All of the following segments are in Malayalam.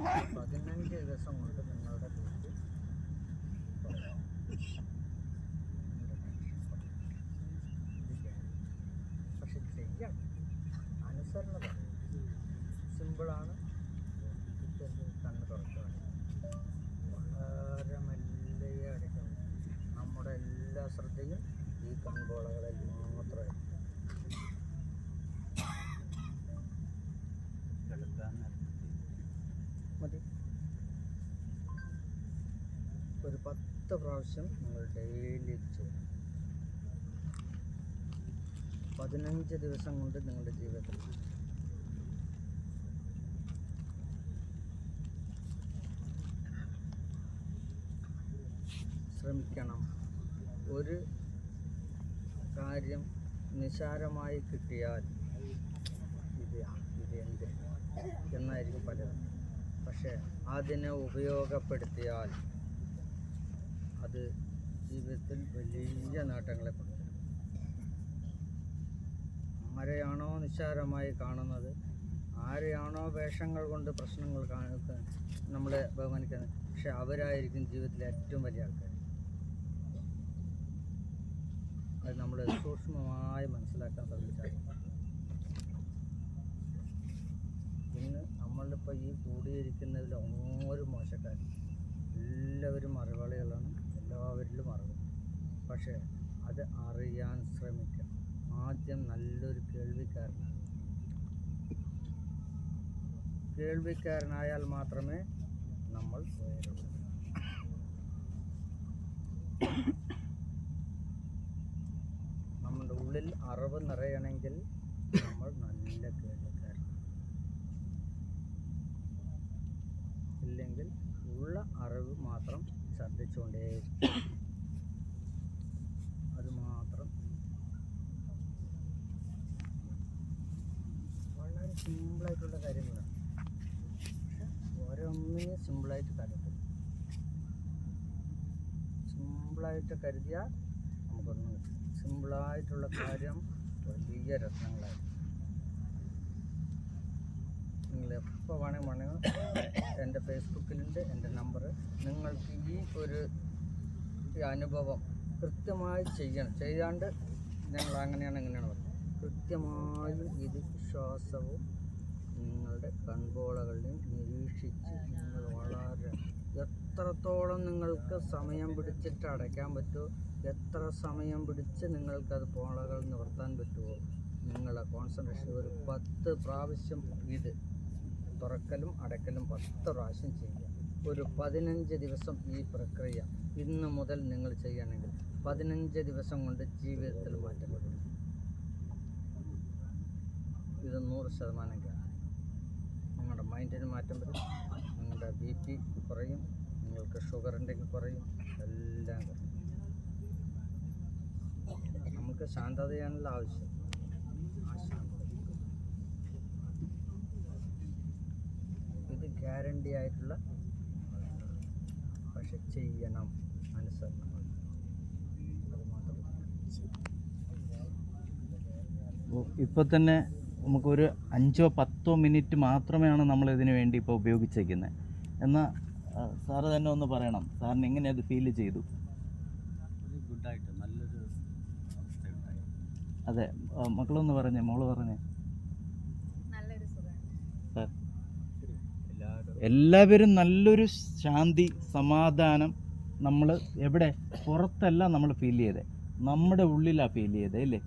15 ദിവസം കൊണ്ട് നിങ്ങളുടെ വീട്ടിൽ പക്ഷെ ചെയ്യാം, അനുസരണ പറയും. സിമ്പിളാണ്. കണ്ണ് തുറക്കുക, വളരെ മെല്ലെ അടയ്ക്കണം. നമ്മുടെ എല്ലാ ശ്രദ്ധയും ഈ കൺപോളകളിൽ മാത്രമായിരിക്കും. മതി. ഒരു 10 പ്രാവശ്യം നിങ്ങൾ ഡെയിലി ചെയ്യണം. 15 ദിവസം കൊണ്ട് നിങ്ങളുടെ ജീവിതത്തിൽ ശ്രമിക്കണം. ഒരു കാര്യം നിസാരമായി കിട്ടിയാൽ ഇത് എന്ത് എന്നായിരിക്കും പലരും. പക്ഷേ അതിനെ ഉപയോഗപ്പെടുത്തിയാൽ അത് ജീവിതത്തിൽ വലിയ നേട്ടങ്ങളെ കൊടുക്കും. ആരെയാണോ നിസ്സാരമായി കാണുന്നത്, ആരെയാണോ വേഷങ്ങൾ കൊണ്ട് പ്രശ്നങ്ങൾ നമ്മളെ ബഹുമാനിക്കുന്നത്, പക്ഷെ അവരായിരിക്കും ജീവിതത്തിലെ ഏറ്റവും വലിയ ആൾക്കാർ. അത് നമ്മൾ സൂക്ഷ്മമായി മനസ്സിലാക്കാൻ ശ്രമിച്ചാൽ. ഇന്ന് നമ്മളിപ്പോൾ ഈ കൂടിയിരിക്കുന്നതിൽ ഓരോ മോശക്കാർ, എല്ലാവരും അറിവാളികളാണ്, എല്ലാവരിലും അറിവ്. പക്ഷേ അത് അറിയാൻ ശ്രമിക്കുക. ആദ്യം നല്ലൊരു കേൾവിക്കാരനായാൽ മാത്രമേ നമ്മൾ ഉയരുള്ളൂ. നമ്മുടെ ഉള്ളിൽ അറിവ് നിറയണമെങ്കിൽ നമ്മൾ നല്ല കേൾവിക്കാരൻ. ഇല്ലെങ്കിൽ ഉള്ള അറിവ് മാത്രം ശ്രദ്ധിച്ചുകൊണ്ടേ, അത് മാത്രം. വളരെ സിമ്പിളായിട്ടുള്ള കാര്യങ്ങളാണ്. പക്ഷെ ഓരോന്നിനും സിമ്പിളായിട്ട് കരുതും. സിമ്പിളായിട്ട് കരുതിയാൽ നമുക്കൊന്നും കിട്ടും. സിമ്പിളായിട്ടുള്ള കാര്യം വലിയ രത്നങ്ങളായിരിക്കും. നിങ്ങൾ എപ്പോൾ വേണമെങ്കിൽ എൻ്റെ ഫേസ്ബുക്കിലുണ്ട് എൻ്റെ നമ്പർ. നിങ്ങൾക്ക് ഈ അനുഭവം കൃത്യമായി ചെയ്യണം. ചെയ്യാണ്ട് ഞങ്ങൾ അങ്ങനെയാണ് ഇങ്ങനെയാണ് പറയുന്നത്. കൃത്യമായും ഇത് ശ്വാസവും നിങ്ങളുടെ കൺപോളകളെയും നിരീക്ഷിച്ച് നിങ്ങൾ വളരെ എത്രത്തോളം നിങ്ങൾക്ക് സമയം പിടിച്ചിട്ട് അടയ്ക്കാൻ പറ്റുമോ, എത്ര സമയം പിടിച്ച് നിങ്ങൾക്കത് പോളകൾ നിവർത്താൻ പറ്റുമോ, നിങ്ങളെ കോൺസെൻട്രേഷൻ ഒരു 10 പ്രാവശ്യം ഇത് തുറക്കലും അടയ്ക്കലും 10 പ്രാവശ്യം ചെയ്യുക. ഒരു 15 ദിവസം ഈ പ്രക്രിയ ഇന്ന് മുതൽ നിങ്ങൾ ചെയ്യണമെങ്കിൽ 15 ദിവസം കൊണ്ട് ജീവിതത്തിൽ മാറ്റം വരും. ഇത് 100% കാണും. നിങ്ങളുടെ മൈൻഡിന് മാറ്റം വരും, നിങ്ങളുടെ BP കുറയും, നിങ്ങൾക്ക് ഷുഗർ ഉണ്ടെങ്കിൽ കുറയും, എല്ലാം കുറയും. നമുക്ക് ശാന്തതയാണല്ലോ ആവശ്യം. ആ ശാന്തത ഇത് ഗ്യാരണ്ടി ആയിട്ടുള്ള, പക്ഷെ ചെയ്യണം, അനുസരണം. അത് മാത്രം. ഇപ്പോൾ തന്നെ നമുക്കൊരു 5-10 മിനിറ്റ് മാത്രമാണ് നമ്മളിതിനു വേണ്ടി ഇപ്പോൾ ഉപയോഗിച്ചേക്കുന്നത്. എന്നാൽ സാറ് തന്നെ ഒന്ന് പറയണം, സാറിന് എങ്ങനെ അത് ഫീൽ ചെയ്തു? ഗുഡായിട്ട് നല്ലൊരു അവസ്ഥയുണ്ടായി. അതെ, മക്കളൊന്ന് പറഞ്ഞേ, മോള് പറഞ്ഞേ. സാർ, എല്ലാവരും നല്ലൊരു ശാന്തി, സമാധാനം. നമ്മൾ എവിടെ പുറത്തല്ല നമ്മൾ ഫീൽ ചെയ്തേ, നമ്മുടെ ഉള്ളിലാണ് ഫീൽ ചെയ്തേ അല്ലേ?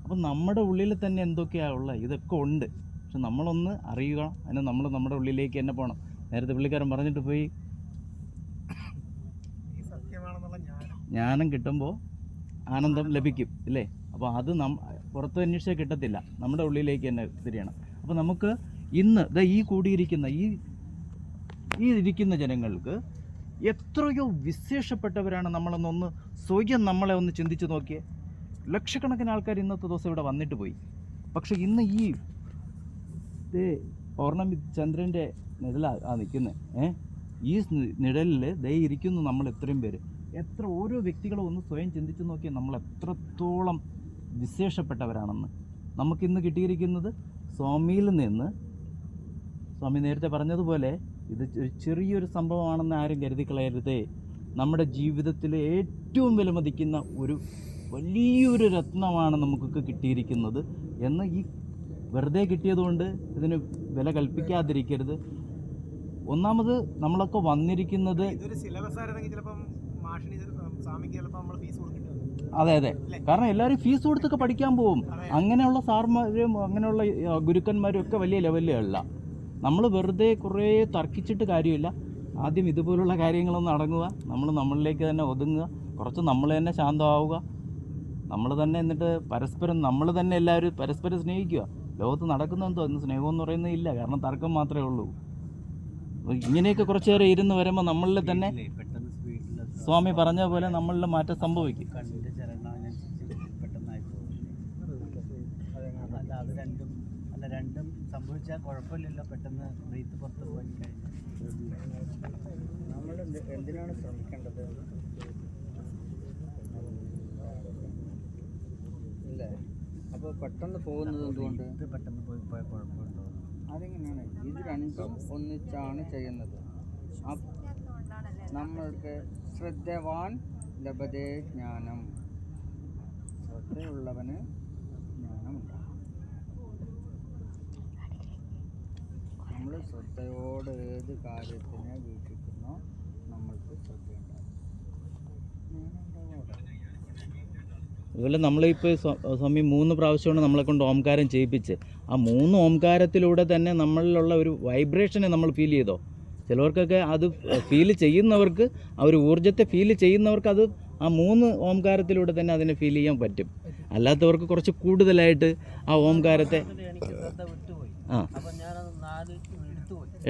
അപ്പം നമ്മുടെ ഉള്ളിൽ തന്നെ എന്തൊക്കെയാണ് ഉള്ളത്, ഇതൊക്കെ ഉണ്ട്. പക്ഷെ നമ്മളൊന്ന് അറിയുക, അതിന് നമ്മൾ നമ്മുടെ ഉള്ളിലേക്ക് തന്നെ പോകണം. നേരത്തെ പുള്ളിക്കാരൻ പറഞ്ഞിട്ട് പോയി, ജ്ഞാനം കിട്ടുമ്പോൾ ആനന്ദം ലഭിക്കും ഇല്ലേ? അപ്പോൾ അത് പുറത്ത് അന്വേഷിച്ചാൽ കിട്ടത്തില്ല, നമ്മുടെ ഉള്ളിലേക്ക് തന്നെ തിരിയണം. അപ്പോൾ നമുക്ക് ഇന്ന് ഈ കൂടിയിരിക്കുന്ന ഈ ഇരിക്കുന്ന ജനങ്ങൾക്ക് എത്രയോ വിശേഷപ്പെട്ടവരാണ് നമ്മളൊന്ന് സ്വയം നമ്മളെ ഒന്ന് ചിന്തിച്ച് നോക്കിയേ. ലക്ഷക്കണക്കിന് ആൾക്കാർ ഇന്നത്തെ ദിവസം ഇവിടെ വന്നിട്ട് പോയി. പക്ഷെ ഇന്ന് ഈ പൗർണമി ചന്ദ്രൻ്റെ നിഴലാണ് നിൽക്കുന്നത്. ഈ നിഴലിൽ ഇരിക്കുന്നു നമ്മൾ എത്രയും പേര്. ഓരോ വ്യക്തികളും ഒന്ന് സ്വയം ചിന്തിച്ച് നോക്കിയാൽ നമ്മൾ എത്രത്തോളം വിശേഷപ്പെട്ടവരാണെന്ന്. നമുക്കിന്ന് കിട്ടിയിരിക്കുന്നത് സ്വാമിയിൽ നിന്ന്, സ്വാമി നേരത്തെ പറഞ്ഞതുപോലെ ഇത് ഒരു ചെറിയൊരു സംഭവമാണെന്ന് ആരും കരുതി കളയരുതേ. നമ്മുടെ ജീവിതത്തിലെ ഏറ്റവും വിലമതിക്കുന്ന ഒരു വലിയൊരു രത്നമാണ് നമുക്കൊക്കെ കിട്ടിയിരിക്കുന്നത് എന്ന് ഈ വെറുതെ കിട്ടിയതുകൊണ്ട് ഇതിന് വില കൽപ്പിക്കാതിരിക്കരുത്. ഒന്നാമത് നമ്മളൊക്കെ വന്നിരിക്കുന്നത് അതെ അതെ, കാരണം എല്ലാവരും ഫീസ് കൊടുത്തൊക്കെ പഠിക്കാൻ പോവും. അങ്ങനെയുള്ള സാർമാരും അങ്ങനെയുള്ള ഗുരുക്കന്മാരും ഒക്കെ വലിയ ലെവലിലല്ല. നമ്മൾ വെറുതെ കുറേ തർക്കിച്ചിട്ട് കാര്യമില്ല. ആദ്യം ഇതുപോലുള്ള കാര്യങ്ങളൊന്നും അടങ്ങുക, നമ്മൾ നമ്മളിലേക്ക് തന്നെ ഒതുങ്ങുക, കുറച്ച് നമ്മൾ തന്നെ ശാന്തമാവുക, നമ്മൾ തന്നെ എന്നിട്ട് പരസ്പരം നമ്മൾ തന്നെ എല്ലാവരും പരസ്പരം സ്നേഹിക്കുക. ലോകത്ത് നടക്കുന്നതെന്തോ ഇന്ന് സ്നേഹമെന്ന് പറയുന്നത് ഇല്ല, കാരണം തർക്കം മാത്രമേ ഉള്ളൂ. ഇങ്ങനെയൊക്കെ കുറച്ച് നേരം ഇരുന്ന് വരുമ്പോൾ നമ്മളിൽ തന്നെ സ്വാമി പറഞ്ഞ പോലെ നമ്മളിൽ മാറ്റം സംഭവിക്കും. രണ്ടും സംഭവിച്ചാൽ കുഴപ്പമില്ലല്ലോ, പെട്ടെന്ന് ബ്രീത്ത് പുറത്ത് പോയി കഴിഞ്ഞാൽ. നമ്മൾ എന്തിനാണ് ശ്രമിക്കേണ്ടത് ഇല്ലേ? അപ്പോൾ പെട്ടെന്ന് പോകുന്നത് എന്തുകൊണ്ട്? ഇത് പെട്ടെന്ന് പോയി പോയാൽ കുഴപ്പമുണ്ടോ? അതെങ്ങനെയാണ്? ഇത് രണ്ടും ഒന്നിച്ചാണ് ചെയ്യുന്നത്. നമ്മൾക്ക് ശ്രദ്ധവാൻ ലഭതേ ജ്ഞാനം, ശ്രദ്ധയുള്ളവന് ജ്ഞാനമുണ്ടാകും. നമ്മൾ ശ്രദ്ധയോടെ ഏത് കാര്യത്തിനെ വീക്ഷിക്കുന്നോ നമ്മൾക്ക് ശ്രദ്ധയുണ്ടാകും. അതുപോലെ നമ്മളിപ്പോൾ സ്വാമി 3 പ്രാവശ്യമാണ് നമ്മളെ കൊണ്ട് ഓംകാരം ചെയ്യിപ്പിച്ച്. ആ 3 ഓംകാരത്തിലൂടെ തന്നെ നമ്മളിലുള്ള ഒരു വൈബ്രേഷനെ നമ്മൾ ഫീൽ ചെയ്തോ? ചിലവർക്കൊക്കെ അത് ഫീൽ ചെയ്യുന്നവർക്ക്, ആ ഒരു ഊർജ്ജത്തെ ഫീൽ ചെയ്യുന്നവർക്ക് അത് ആ 3 ഓംകാരത്തിലൂടെ തന്നെ അതിനെ ഫീൽ ചെയ്യാൻ പറ്റും. അല്ലാത്തവർക്ക് കുറച്ച് കൂടുതലായിട്ട് ആ ഓംകാരത്തെ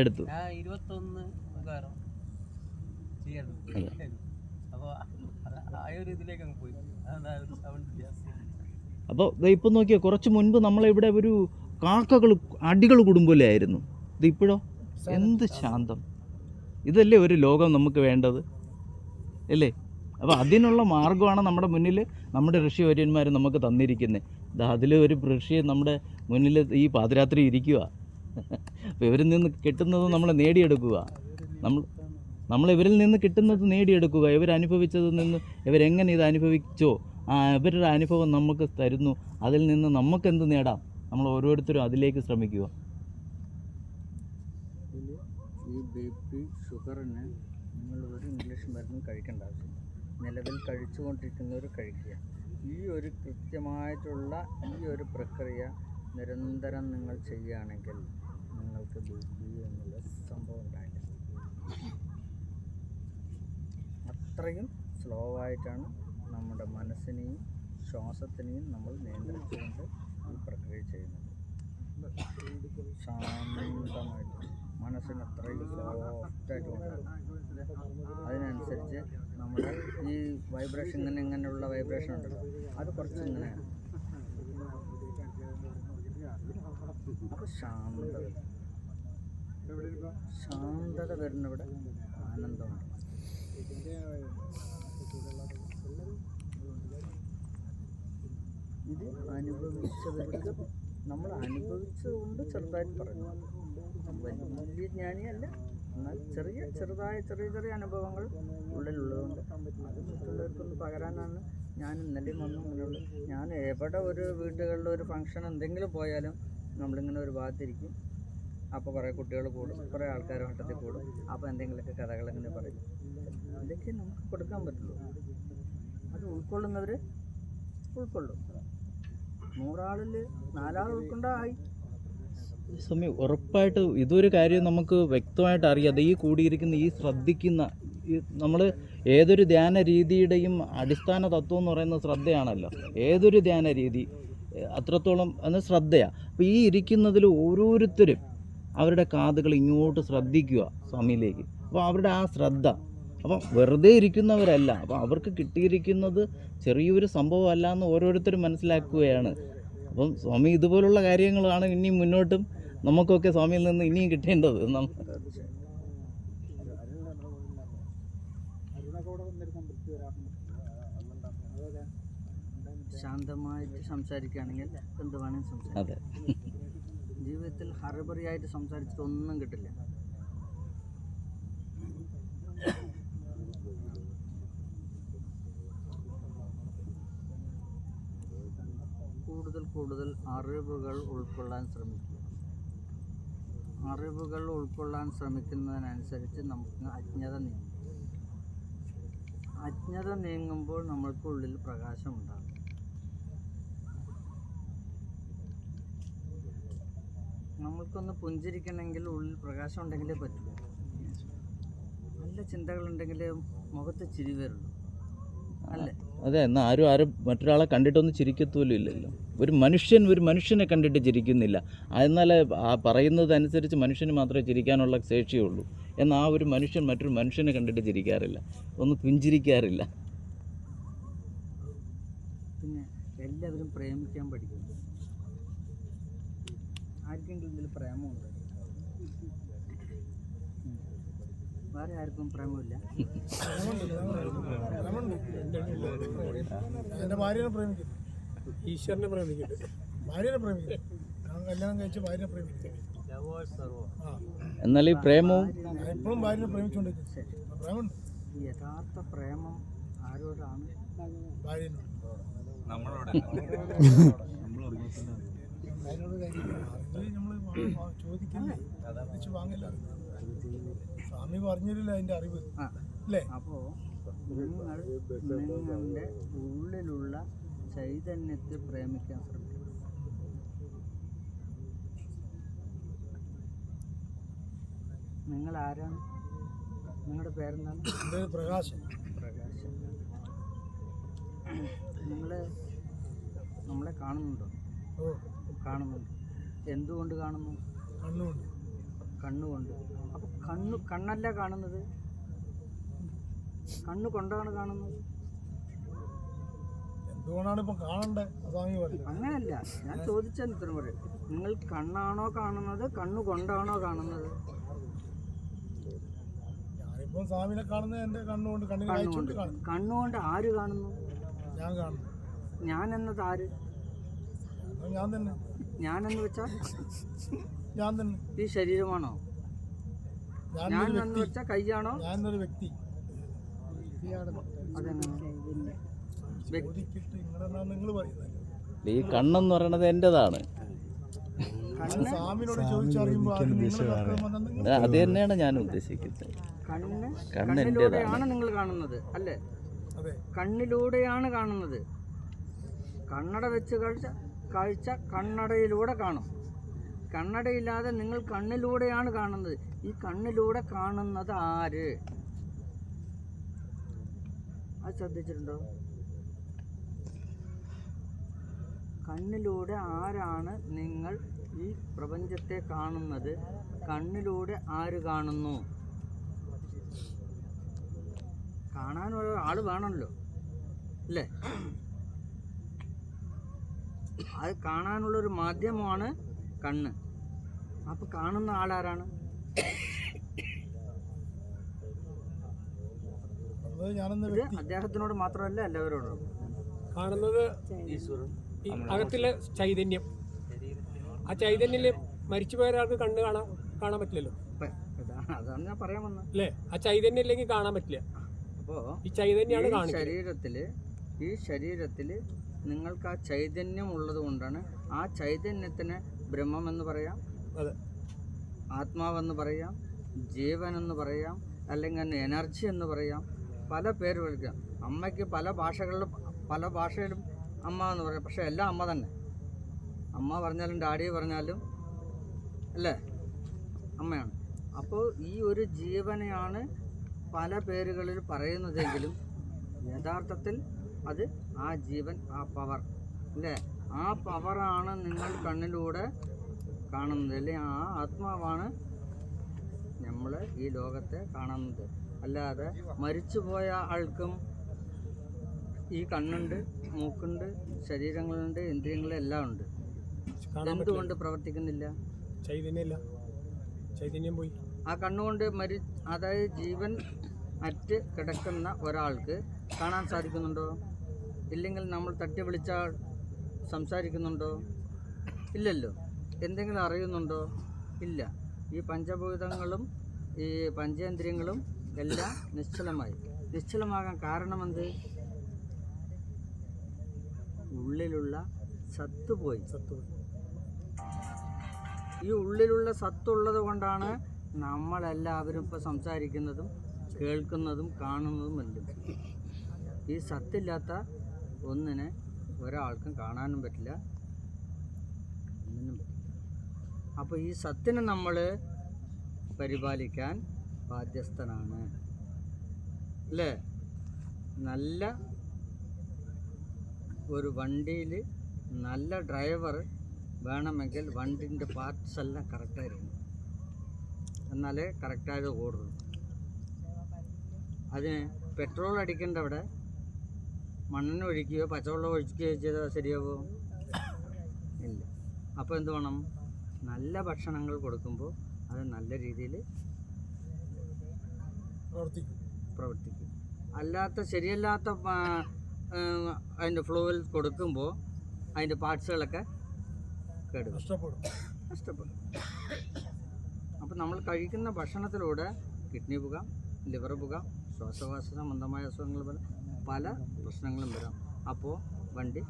എടുത്തു. അപ്പോൾ ഇപ്പം നോക്കിയാൽ കുറച്ച് മുൻപ് നമ്മളിവിടെ ഒരു കാക്കകൾ അടികൾ കൂടുമ്പോലെ ആയിരുന്നു. ഇത് ഇപ്പോഴോ എന്ത് ശാന്തം! ഇതല്ലേ ഒരു ലോകം നമുക്ക് വേണ്ടത് അല്ലേ? അപ്പോൾ അതിനുള്ള മാർഗ്ഗമാണ് നമ്മുടെ മുന്നിൽ നമ്മുടെ ഋഷിവര്യന്മാർ നമുക്ക് തന്നിരിക്കുന്നത്. അതിൽ ഒരു ഋഷി നമ്മുടെ മുന്നിൽ ഈ പാതിരാത്രി ഇരിക്കുക. അപ്പോൾ ഇവരിൽ നിന്ന് കിട്ടുന്നത് നമ്മൾ നേടിയെടുക്കുക. നമ്മൾ ഇവരിൽ നിന്ന് കിട്ടുന്നത് നേടിയെടുക്കുക. ഇവരനുഭവിച്ചതിൽ നിന്ന് ഇവരെങ്ങനെ ഇത് അനുഭവിച്ചോ ഇവരുടെ അനുഭവം നമുക്ക് തരുന്നു. അതിൽ നിന്ന് നമുക്കെന്ത് നേടാം? നമ്മൾ ഓരോരുത്തരും അതിലേക്ക് ശ്രമിക്കുക. ഈ BP ഷുഗറിന് നിങ്ങൾ ഒരു ഇംഗ്ലീഷ് മരുന്നും കഴിക്കേണ്ട ആവശ്യമില്ല. നിലവിൽ കഴിച്ചുകൊണ്ടിരിക്കുന്നവർ കഴിക്കുക. ഈ ഒരു കൃത്യമായിട്ടുള്ള ഈ ഒരു പ്രക്രിയ നിരന്തരം നിങ്ങൾ ചെയ്യുകയാണെങ്കിൽ നിങ്ങൾക്ക് BP എന്നുള്ള സംഭവം ഉണ്ടായില്ല. അത്രയും സ്ലോ ആയിട്ടാണ് നമ്മുടെ മനസ്സിനെയും ശ്വാസത്തിനെയും നമ്മൾ നിയന്ത്രിച്ചുകൊണ്ട് ഈ പ്രക്രിയ ചെയ്യുന്നത്. ശാന്തമായിട്ട് മനസ്സിന് അത്രയും സോഫ്റ്റായിട്ട് കൊണ്ടുവരും. അതിനനുസരിച്ച് നമ്മുടെ ഈ വൈബ്രേഷൻ ഇങ്ങനെയുള്ള വൈബ്രേഷൻ ഉണ്ടല്ലോ, അത് കുറച്ച് ഇങ്ങനെ അപ്പോൾ ശാന്തത വരുന്നവിടെ ആനന്ദമുണ്ട്. ഇത് അനുഭവിച്ചവർക്ക് നമ്മൾ അനുഭവിച്ചതുകൊണ്ട് ചെറുതായിട്ട് പറഞ്ഞു. വലിയ ജ്ഞാനിയല്ല, എന്നാൽ ചെറിയ അനുഭവങ്ങൾ ഉള്ളിലുള്ളതുകൊണ്ട് അത് മറ്റുള്ളവർക്കൊന്ന് പകരാനാണ് ഞാൻ ഇന്നലെയും വന്നു. അങ്ങനെയുള്ള ഞാൻ എവിടെ ഒരു വീടുകളിൽ ഒരു ഫംഗ്ഷൻ എന്തെങ്കിലും പോയാലും നമ്മളിങ്ങനെ ഒരു ഭാഗത്തിരിക്കും. അപ്പോൾ കുറേ കുട്ടികൾ കൂടും, കുറേ ആൾക്കാർ വട്ടത്തിൽ കൂടും. അപ്പോൾ എന്തെങ്കിലുമൊക്കെ കഥകളിങ്ങനെ പറയും. ഇതൊക്കെ നമുക്ക് കൊടുക്കാൻ പറ്റുള്ളൂ. അത് ഉൾക്കൊള്ളുന്നവർ ഉൾക്കൊള്ളും. 100 ആളിൽ 4 ആൾ ഉൾക്കൊണ്ടായി. സമയം ഉറപ്പായിട്ട് ഇതൊരു കാര്യം നമുക്ക് വ്യക്തമായിട്ട് അറിയാതെ ഈ കൂടിയിരിക്കുന്ന ഈ ശ്രദ്ധിക്കുന്ന നമ്മൾ ഏതൊരു ധ്യാന രീതിയുടെയും അടിസ്ഥാന തത്വം എന്ന് പറയുന്നത് ശ്രദ്ധയാണല്ലോ. ഏതൊരു ധ്യാന രീതി അത്രത്തോളം അത് ശ്രദ്ധയാണ്. അപ്പോൾ ഈ ഇരിക്കുന്നതിൽ ഓരോരുത്തരും അവരുടെ കാതുകൾ ഇങ്ങോട്ട് ശ്രദ്ധിക്കുക സ്വാമിയിലേക്ക്. അപ്പോൾ അവരുടെ ആ ശ്രദ്ധ, അപ്പം വെറുതെ ഇരിക്കുന്നവരല്ല, അപ്പോൾ അവർക്ക് കിട്ടിയിരിക്കുന്നത് ചെറിയൊരു സംഭവമല്ല എന്ന് ഓരോരുത്തരും മനസ്സിലാക്കുകയാണ്. അപ്പം സ്വാമി ഇതുപോലുള്ള കാര്യങ്ങളാണ് ഇനിയും മുന്നോട്ടും നമുക്കൊക്കെ സ്വാമിയിൽ നിന്ന് ഇനിയും കിട്ടേണ്ടത്. ശാന്തമായിട്ട് സംസാരിക്കുകയാണെങ്കിൽ എന്ത് വേണമെങ്കിൽ സംസാരിക്കാം. അതെ, ജീവിതത്തിൽ ഹറിബറിയായിട്ട് സംസാരിച്ചിട്ട് ഒന്നും കിട്ടില്ല. കൂടുതൽ അറിവുകൾ ഉൾക്കൊള്ളാൻ ശ്രമിക്കുക. അറിവുകൾ ഉൾക്കൊള്ളാൻ ശ്രമിക്കുന്നതിനനുസരിച്ച് നമുക്ക് അജ്ഞത നീങ്ങും. അജ്ഞത നീങ്ങുമ്പോൾ നമ്മൾക്കുള്ളിൽ പ്രകാശം ഉണ്ടാകും. നമ്മൾക്കൊന്ന് പുഞ്ചിരിക്കണമെങ്കിൽ ഉള്ളിൽ പ്രകാശം ഉണ്ടെങ്കിലേ പറ്റൂ. നല്ല ചിന്തകളുണ്ടെങ്കിലേ മുഖത്ത് ചിരി വരുള്ളൂ, അല്ലേ? അതെ, എന്നാൽ ആരും മറ്റൊരാളെ കണ്ടിട്ടൊന്നും ചിരിക്കത്തുപോലും ഇല്ലല്ലോ. ഒരു മനുഷ്യനെ കണ്ടിട്ട് ചിരിക്കുന്നില്ല. എന്നാൽ ആ പറയുന്നതനുസരിച്ച് മനുഷ്യന് മാത്രമേ ചിരിക്കാനുള്ള ശേഷിയുള്ളൂ. എന്നാൽ ആ ഒരു മനുഷ്യൻ മറ്റൊരു മനുഷ്യനെ കണ്ടിട്ട് ചിരിക്കാറില്ല, ഒന്ന് പുഞ്ചിരിക്കാറില്ല. പിന്നെ എല്ലാവരും പ്രേമിക്കാൻ പഠിക്കുന്നു. ആർക്കെങ്കിലും ഇതിൽ പ്രേമമുണ്ട്? വേറെ ആർക്കും പ്രേമമില്ല? എൻ്റെ ഭാര്യനെ പ്രേമിക്കുന്നു, ഈശ്വരനെ പ്രേമിക്കുന്നു, ഭാര്യനെ പ്രേമിക്കുന്നു, കല്യാണം കഴിച്ച് ഭാര്യനെ പ്രേമിക്കുന്നു. എന്നാൽ ഈ പ്രേമവും എപ്പോഴും ഭാര്യനെ പ്രേമിച്ചുകൊണ്ടിരിക്കുന്നു. പ്രേമുണ്ട്. യഥാർത്ഥ പ്രേമം ആരോടാണ്? ഭാര്യനോട്. നമ്മൾ ചോദിക്കില്ലേ, വെച്ച് വാങ്ങില്ല. സ്വാമി പറഞ്ഞില്ല അതിൻ്റെ അറിവ്, അല്ലേ? അപ്പോൾ നിങ്ങളുടെ ഉള്ളിലുള്ള ചൈതന്യത്തെ പ്രേമിക്കാൻ ശ്രമിക്കുക. നിങ്ങൾ ആരാണ്? നിങ്ങളുടെ പേരെന്താണ്? എൻ്റെ പ്രകാശം. പ്രകാശം. നമ്മളെ കാണുന്നുണ്ടോ? ഓ, കാണുന്നുണ്ട്. എന്തുകൊണ്ട് കാണുന്നു? കണ്ണുകൊണ്ട്. കണ്ണുകൊണ്ട്. അപ്പോൾ കണ്ണല്ല കാണുന്നത്, കണ്ണു കൊണ്ടാണ് കാണുന്നത്. എന്തുകൊണ്ടാണ് ഇപ്പം കാണണ്ടേ? സ്വാമി പറഞ്ഞു. അങ്ങനല്ല, ഞാൻ ചോദിച്ചതിന് ഉത്തരം പറയും. നിങ്ങൾ കണ്ണാണോ കാണുന്നത്, കണ്ണുകൊണ്ടാണോ കാണുന്നത്? ഞാനിപ്പം സ്വാമിനെ കാണുന്നത് എൻ്റെ കണ്ണുകൊണ്ട്. കണ്ണുകൊണ്ട്. കണ്ണുകൊണ്ട് ആര് കാണുന്നു? ഞാൻ കാണുന്നു. ഞാൻ എന്നത് ആര്? ഞാൻ തന്നെ. ഞാനെന്ന് വെച്ചാൽ ഞാൻ തന്നെ. ഈ ശരീരമാണോ? ഞാൻ എന്ന് വെച്ചാൽ കൈയാണോ? ഞാൻ എന്നൊരു വ്യക്തി. നിങ്ങൾ പറയുന്നത് ഈ കണ്ണെന്ന് പറയണത് എൻ്റെതാണ്. സ്വാമിനോട് ചോദിച്ചറിയുമ്പോൾ അത് തന്നെയാണ് ഞാൻ ഉദ്ദേശിക്കുന്നത്. കണ്ണിലൂടെയാണ് നിങ്ങൾ കാണുന്നത്, അല്ലേ? കണ്ണിലൂടെയാണ് കാണുന്നത്. കണ്ണട വെച്ച് കാഴ്ച കണ്ണടയിലൂടെ കാണും. കണ്ണടയില്ലാതെ നിങ്ങൾ കണ്ണിലൂടെയാണ് കാണുന്നത്. ഈ കണ്ണിലൂടെ കാണുന്നത് ആര്? അത് ശ്രദ്ധിച്ചിട്ടുണ്ടോ? കണ്ണിലൂടെ ആരാണ് നിങ്ങൾ ഈ പ്രപഞ്ചത്തെ കാണുന്നത്? കണ്ണിലൂടെ ആര് കാണുന്നു? കാണാൻ ഒരാൾ വേണമല്ലോ, അല്ലേ? അത് കാണാനുള്ളൊരു മാധ്യമമാണ് കണ്ണ്. അപ്പോൾ കാണുന്ന ആളാരാണ്? ഇത് അദ്ദേഹത്തിനോട് മാത്രമല്ല, എല്ലാവരോടും. കാണുന്നത് അകത്തിലെ ചൈതന്യം. ആ ചൈതന്യം മരിച്ചു പോയ ഒരാൾക്ക് കണ്ണ് കാണാൻ പറ്റില്ലല്ലോ. അതാണ് ഞാൻ പറയാൻ വന്നത്, അല്ലേ? ആ ചൈതന്യം ഇല്ലെങ്കിൽ കാണാൻ പറ്റില്ല. അപ്പോൾ ഈ ചൈതന്യമാണ് ഈ ശരീരത്തിൽ നിങ്ങൾക്ക് ആ ചൈതന്യം ഉള്ളത് കൊണ്ടാണ് ആ ചൈതന്യത്തിന് ബ്രഹ്മം എന്ന് പറയാം, ആത്മാവെന്ന് പറയാം, ജീവൻ എന്ന് പറയാം, അല്ലെങ്കിൽ എനർജി എന്ന് പറയാം. പല പേര് വിളിക്കാം. അമ്മയ്ക്ക് പല ഭാഷയിലും അമ്മ എന്ന് പറയാം. പക്ഷെ എല്ലാം അമ്മ തന്നെ. അമ്മ പറഞ്ഞാലും ഡാഡി പറഞ്ഞാലും, അല്ലേ, അമ്മയാണ്. അപ്പോൾ ഈ ഒരു ജീവനെയാണ് പല പേരുകളിൽ പറയുന്നതെങ്കിലും യഥാർത്ഥത്തിൽ അത് ആ ജീവൻ, ആ പവർ, അല്ലേ? ആ പവറാണ് നിങ്ങൾ കണ്ണിലൂടെ കാണുന്നത്, അല്ലേ? ആ ആത്മാവാണ് നമ്മൾ ഈ ലോകത്തെ കാണുന്നത്. അല്ലാതെ മരിച്ചുപോയ ആൾക്കും ഈ കണ്ണുണ്ട്, മൂക്കുണ്ട്, ശരീരങ്ങളുണ്ട്, ഇന്ദ്രിയങ്ങൾ എല്ലാം ഉണ്ട്. എന്തുകൊണ്ട് പ്രവർത്തിക്കുന്നില്ല? ചൈതന്യം പോയി. ആ കണ്ണുകൊണ്ട് അതായത് ജീവൻ അറ്റ് കിടക്കുന്ന ഒരാൾക്ക് കാണാൻ സാധിക്കുന്നുണ്ടോ? ഇല്ലെങ്കിൽ നമ്മൾ തട്ടി വിളിച്ചാൽ സംസാരിക്കുന്നുണ്ടോ? ഇല്ലല്ലോ. എന്തെങ്കിലും അറിയുന്നുണ്ടോ? ഇല്ല. ഈ പഞ്ചഭൂതങ്ങളും ഈ പഞ്ചേന്ദ്രിയങ്ങളും എല്ലാം നിശ്ചലമാകാൻ കാരണമെന്ത്? ഉള്ളിലുള്ള സത്തുപോയി. സത്തുപോയി. ഈ ഉള്ളിലുള്ള സത്തുള്ളത് കൊണ്ടാണ് നമ്മളെല്ലാവരും ഇപ്പോൾ സംസാരിക്കുന്നതും കേൾക്കുന്നതും കാണുന്നതും എല്ലാം. ഈ സത്തില്ലാത്ത ഒന്നിനെ ഒരാൾക്കും കാണാനും പറ്റില്ല, ഒന്നിനും പറ്റില്ല. അപ്പോൾ ഈ സത്തിനെ നമ്മൾ പരിപാലിക്കാൻ ബാധ്യസ്ഥനാണ് അല്ലേ? നല്ല ഒരു വണ്ടിയിൽ നല്ല ഡ്രൈവർ വേണമെങ്കിൽ വണ്ടിൻ്റെ പാർട്സ് എല്ലാം കറക്റ്റായിരിക്കണം, എന്നാലേ കറക്റ്റായത് ഓടുള്ളൂ. അതിന് പെട്രോൾ അടിക്കേണ്ടവിടെ മണ്ണെണ്ണ ഒഴിക്കുകയോ പച്ചവെള്ളം ഒഴിക്കുകയോ ചെയ്താൽ ശരിയാവുമോ? ഇല്ല. അപ്പോൾ എന്ത് വേണം? നല്ല ഭക്ഷണങ്ങൾ കൊടുക്കുമ്പോൾ അത് നല്ല രീതിയിൽ പ്രവർത്തിക്കും. അല്ലാത്ത ശരിയല്ലാത്ത അതിൻ്റെ ഫ്ലോയിൽ കൊടുക്കുമ്പോൾ അതിൻ്റെ പാർട്സുകളൊക്കെ നഷ്ടപ്പെടും. അപ്പോൾ നമ്മൾ കഴിക്കുന്ന ഭക്ഷണത്തിലൂടെ കിഡ്നി പോകാം, ലിവർ പോകാം, ശ്വാസകോശ സംബന്ധമായ അസുഖങ്ങൾ വരാം, പല പ്രശ്നങ്ങളും വരാം. അപ്പോൾ വണ്ടി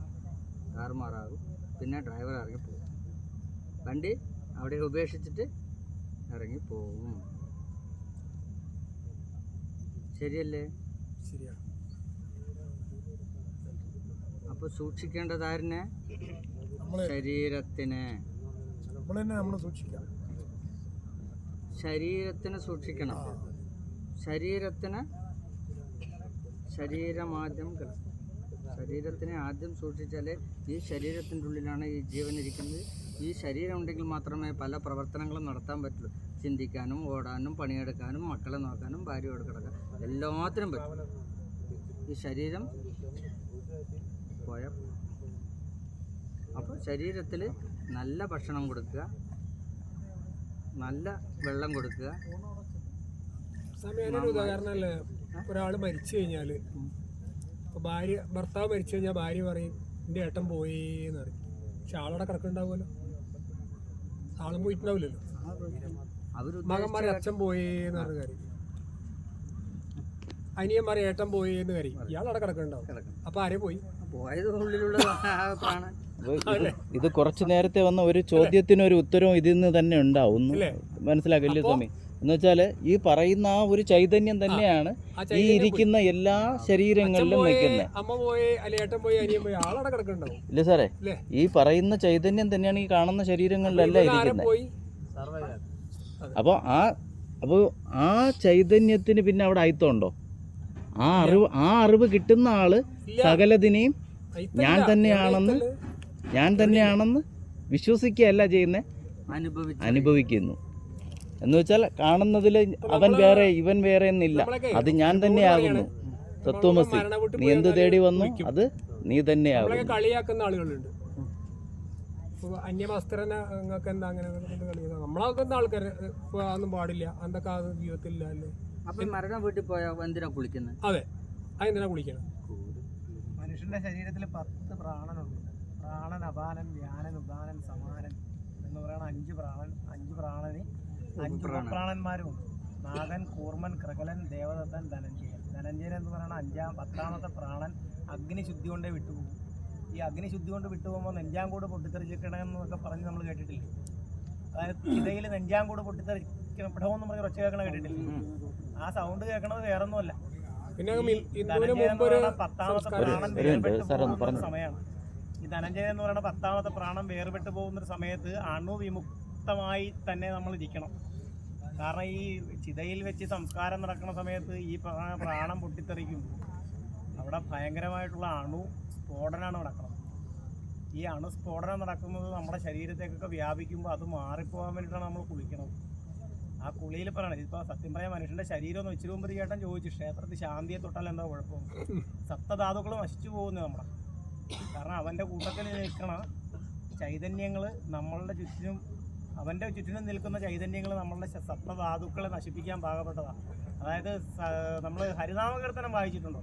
താറുമാറാകും, പിന്നെ ഡ്രൈവർ ഇറങ്ങിപ്പോകും, വണ്ടി അവിടെ ഉപേക്ഷിച്ചിട്ട് ഇറങ്ങിപ്പോകും. ശരിയല്ലേ? ശരിയാണ്. അപ്പോൾ സൂക്ഷിക്കേണ്ടതാരനെ? ശരീരത്തിനെ. നമ്മൾ സൂക്ഷിക്കാം. ശരീരത്തിന് സൂക്ഷിക്കണം. ശരീരത്തിനെ ആദ്യം സൂക്ഷിച്ചാലേ ഈ ശരീരത്തിൻ്റെ ഉള്ളിലാണ് ഈ ജീവൻ ഇരിക്കുന്നത്. ഈ ശരീരം ഉണ്ടെങ്കിൽ മാത്രമേ പല പ്രവർത്തനങ്ങളും നടത്താൻ പറ്റുള്ളൂ. ചിന്തിക്കാനും ഓടാനും പണിയെടുക്കാനും മക്കളെ നോക്കാനും ഭാര്യയോട് കിടക്കാൻ എല്ലാത്തിനും പറ്റും. ഈ ശരീരം പോയാൽ അപ്പോൾ ശരീരത്തിൽ നല്ല ഭക്ഷണം കൊടുക്കുക, നല്ല വെള്ളം കൊടുക്കുക. സമയം ഉദാഹരണമല്ലേ, ഒരാൾ മരിച്ചു കഴിഞ്ഞാൽ ഭർത്താവ് മരിച്ചു കഴിഞ്ഞാൽ ഭാര്യ പറയും എൻ്റെ ഏട്ടൻ പോയേന്ന് പറയും. പക്ഷെ ആളവിടെ കിടക്കുന്നുണ്ടാവുമല്ലോ, ആളും പോയിട്ടുണ്ടാവില്ലല്ലോ. മകന്മാരെ അച്ഛൻ പോയേന്ന് പറഞ്ഞ കാര്യം, അനിയന്മാരെ ഏട്ടൻ പോയേന്ന് കാര്യം, ഇയാളവിടെ കിടക്കുന്നുണ്ടാവും. അപ്പൊ ആരെ പോയി? പോയത് ഉള്ളിലുള്ള പ്രാണൻ. ഇത് കുറച്ച് നേരത്തെ വന്ന ഒരു ചോദ്യത്തിനൊരു ഉത്തരവും ഇതിൽ നിന്ന് തന്നെ ഉണ്ടാവും, മനസ്സിലാക്കില്ലേ സ്വാമി? എന്ന് വെച്ചാൽ ഈ പറയുന്ന ആ ഒരു ചൈതന്യം തന്നെയാണ് ഈ ഇരിക്കുന്ന എല്ലാ ശരീരങ്ങളിലും നിൽക്കുന്നത്. അമ്മ പോയി അല്ലെ ഏട്ടൻ പോയി അനിയൻ പോയി, ആളവിടെ കിടക്കുന്നുണ്ടാവും. ഇല്ല സാറേ, ഈ പറയുന്ന ചൈതന്യം തന്നെയാണ് ഈ കാണുന്ന ശരീരങ്ങളിലെല്ലാം ഇരിക്കുന്നത്. അപ്പോൾ ആ ചൈതന്യത്തിന് പിന്നെ അവിടെ അയിത്തമുണ്ടോ? ആ അറിവ് കിട്ടുന്ന ആള് സകലതിനെയും ഞാൻ തന്നെയാണെന്ന് വിശ്വസിക്കുകയല്ല ചെയ്യുന്നത്, അനുഭവിക്കുന്നു. എന്ന് വെച്ചാൽ കാണുന്നതിൽ അവൻ വേറെ ഇവൻ വേറെ എന്നില്ല, അത് ഞാൻ തന്നെയാകുന്നു. തത്വമസി, നീ എന്ത് തേടി വന്നു അത് നീ തന്നെയാകുന്നു. കളിയാക്കുന്ന ആളുകളുണ്ട്. അന്യമസ്ത്രനെ നിങ്ങൾക്ക് എന്താ അങ്ങനെ നമ്മളാക്കുന്ന ആൾക്കാർ ഒന്നും പാടില്ല, എന്തൊക്കെ ജീവിതത്തില്ല അല്ലേ. അപ്പം മരണം വീട്ടിൽ പോയാൽ എന്തിനാ കുളിക്കുന്നത്? അതെ, അതെന്തിനാ കുളിക്കണം? മനുഷ്യന്റെ ശരീരത്തിൽ 10 പ്രാണനുണ്ട്. പ്രാണൻ, അപാനൻ, വ്യാനൻ, ഉദാനൻ, സമാനൻ എന്ന് പറയുന്ന 5 പ്രാണന് 5 ഉപപ്രാണന്മാരുമുണ്ട്. നാഗൻ, കൂർമൻ, കൃകലൻ, ദേവദത്തൻ, ധനഞ്ജയൻ. ധനഞ്ജയൻ എന്ന് പറയുന്ന 10ാമത്തെ പ്രാണൻ അഗ്നിശുദ്ധി കൊണ്ടേ വിട്ടുപോകും. ഈ അഗ്നിശുദ്ധി കൊണ്ട് വിട്ടുപോകുമ്പോൾ നെഞ്ചാങ്കോട് പൊട്ടിത്തെറിച്ചിക്കണമെന്നൊക്കെ പറഞ്ഞ് നമ്മൾ കേട്ടിട്ടില്ലേ? അതായത് ചിതയിൽ നെഞ്ചാങ്കോട് പൊട്ടിത്തെറിക്കണം പിടവെന്ന് പറഞ്ഞ് ഒച്ച കേൾക്കണ കേട്ടിട്ടില്ലേ? ആ സൗണ്ട് കേൾക്കണത് വേറൊന്നുമല്ല, ധനഞ്ജയൻ എന്ന് പറയുന്ന 10ാമത്തെ പ്രാണൻ വേർപെട്ട് പോകുന്ന സമയമാണ്. ഈ ധനഞ്ജയൻ എന്ന് പറയുന്ന 10ാമത്തെ പ്രാണൻ വേർപെട്ട് പോകുന്നൊരു സമയത്ത് അണുവിമുക്തമായി തന്നെ നമ്മൾ ഇരിക്കണം. കാരണം ഈ ചിതയിൽ വെച്ച് സംസ്കാരം നടക്കുന്ന സമയത്ത് ഈ പ്രാണം പൊട്ടിത്തെറിക്കുമ്പോൾ അവിടെ ഭയങ്കരമായിട്ടുള്ള സ്ഫോടനമാണ് നടക്കുന്നത്. ഈ സ്ഫോടനം നടക്കുന്നത് നമ്മുടെ ശരീരത്തേക്കൊക്കെ വ്യാപിക്കുമ്പോൾ അത് മാറിപ്പോകാൻ വേണ്ടിയിട്ടാണ് നമ്മൾ കുളിക്കുന്നത്. ആ കുളിയിൽ പറയണം. ഇപ്പോൾ സത്യം പറയാൻ മനുഷ്യൻ്റെ ശരീരം ഒന്ന് ഇച്ചിരി മുമ്പ് ചേട്ടൻ ചോദിച്ചു, ക്ഷേത്രത്തിൽ ശാന്തിയെ തൊട്ടാൽ എന്താ കുഴപ്പം? സപ്തധാതുക്കൾ നശിച്ചു പോകുന്നത് നമ്മളെ. കാരണം അവൻ്റെ കൂട്ടത്തിൽ നിൽക്കണ ചൈതന്യങ്ങൾ നമ്മളുടെ ചുറ്റിനും, അവൻ്റെ ചുറ്റിനും നിൽക്കുന്ന ചൈതന്യങ്ങൾ നമ്മളുടെ സപ്തധാതുക്കളെ നശിപ്പിക്കാൻ പാകപ്പെട്ടതാണ്. അതായത് നമ്മൾ ഹരിനാമകീർത്തനം വായിച്ചിട്ടുണ്ടോ?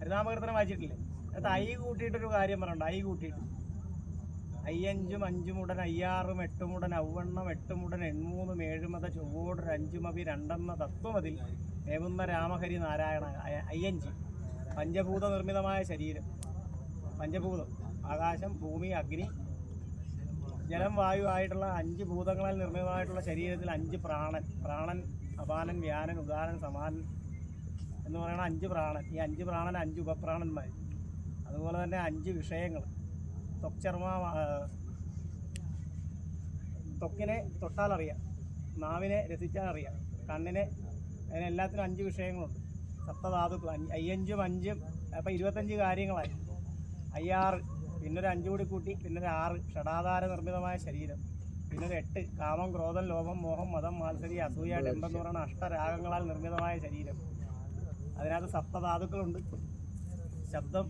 ഹരിനാമകീർത്തനം വായിച്ചിട്ടില്ലേ? അത് ഐ കൂട്ടിയിട്ടൊരു കാര്യം പറയണ്ട. ഐ കൂട്ടിയിട്ട് 5 5 മുടൻ 6 8 മുടൻ 8 മുടൻ 83 7 ചൊവ്വോട് 5 മവി 2 തത്വമതിൽ ഏവുന്ന രാമഹരി നാരായണ. 5 പഞ്ചഭൂത നിർമ്മിതമായ ശരീരം, പഞ്ചഭൂതം ആകാശം, ഭൂമി, അഗ്നി, ജലം, വായു ആയിട്ടുള്ള 5 ഭൂതങ്ങളാൽ നിർമ്മിതമായിട്ടുള്ള ശരീരത്തിൽ 5 പ്രാണൻ, അപാനൻ, വ്യാനൻ, ഉദാനൻ, സമാനൻ എന്ന് പറയുന്ന 5 പ്രാണൻ. ഈ 5 പ്രാണൻ 5 ഉപപ്രാണന്മാർ. അതുപോലെ തന്നെ 5 വിഷയങ്ങൾ. ത്വക്കിനെ തൊട്ടാലറിയാം, നാവിനെ രസിച്ചാൽ അറിയാം, കണ്ണിനെ, അതിനെല്ലാത്തിനും 5 വിഷയങ്ങളുണ്ട്. സപ്തധാതുക്കൾ 5 5 അപ്പം 25 കാര്യങ്ങളായി. 6 പിന്നൊരു 5 കൂടി കൂട്ടി പിന്നൊരു 6 ഷടാധാര നിർമ്മിതമായ ശരീരം. പിന്നൊരു 8 കാമം, ക്രോധം, ലോഭം, മോഹം, മതം, മാത്സര്യം, അസൂയ, ഡംബം എന്ന് പറയുന്ന അഷ്ടരാഗങ്ങളാൽ നിർമ്മിതമായ ശരീരം. അതിനകത്ത് സപ്തധാതുക്കളുണ്ട്. ശബ്ദം,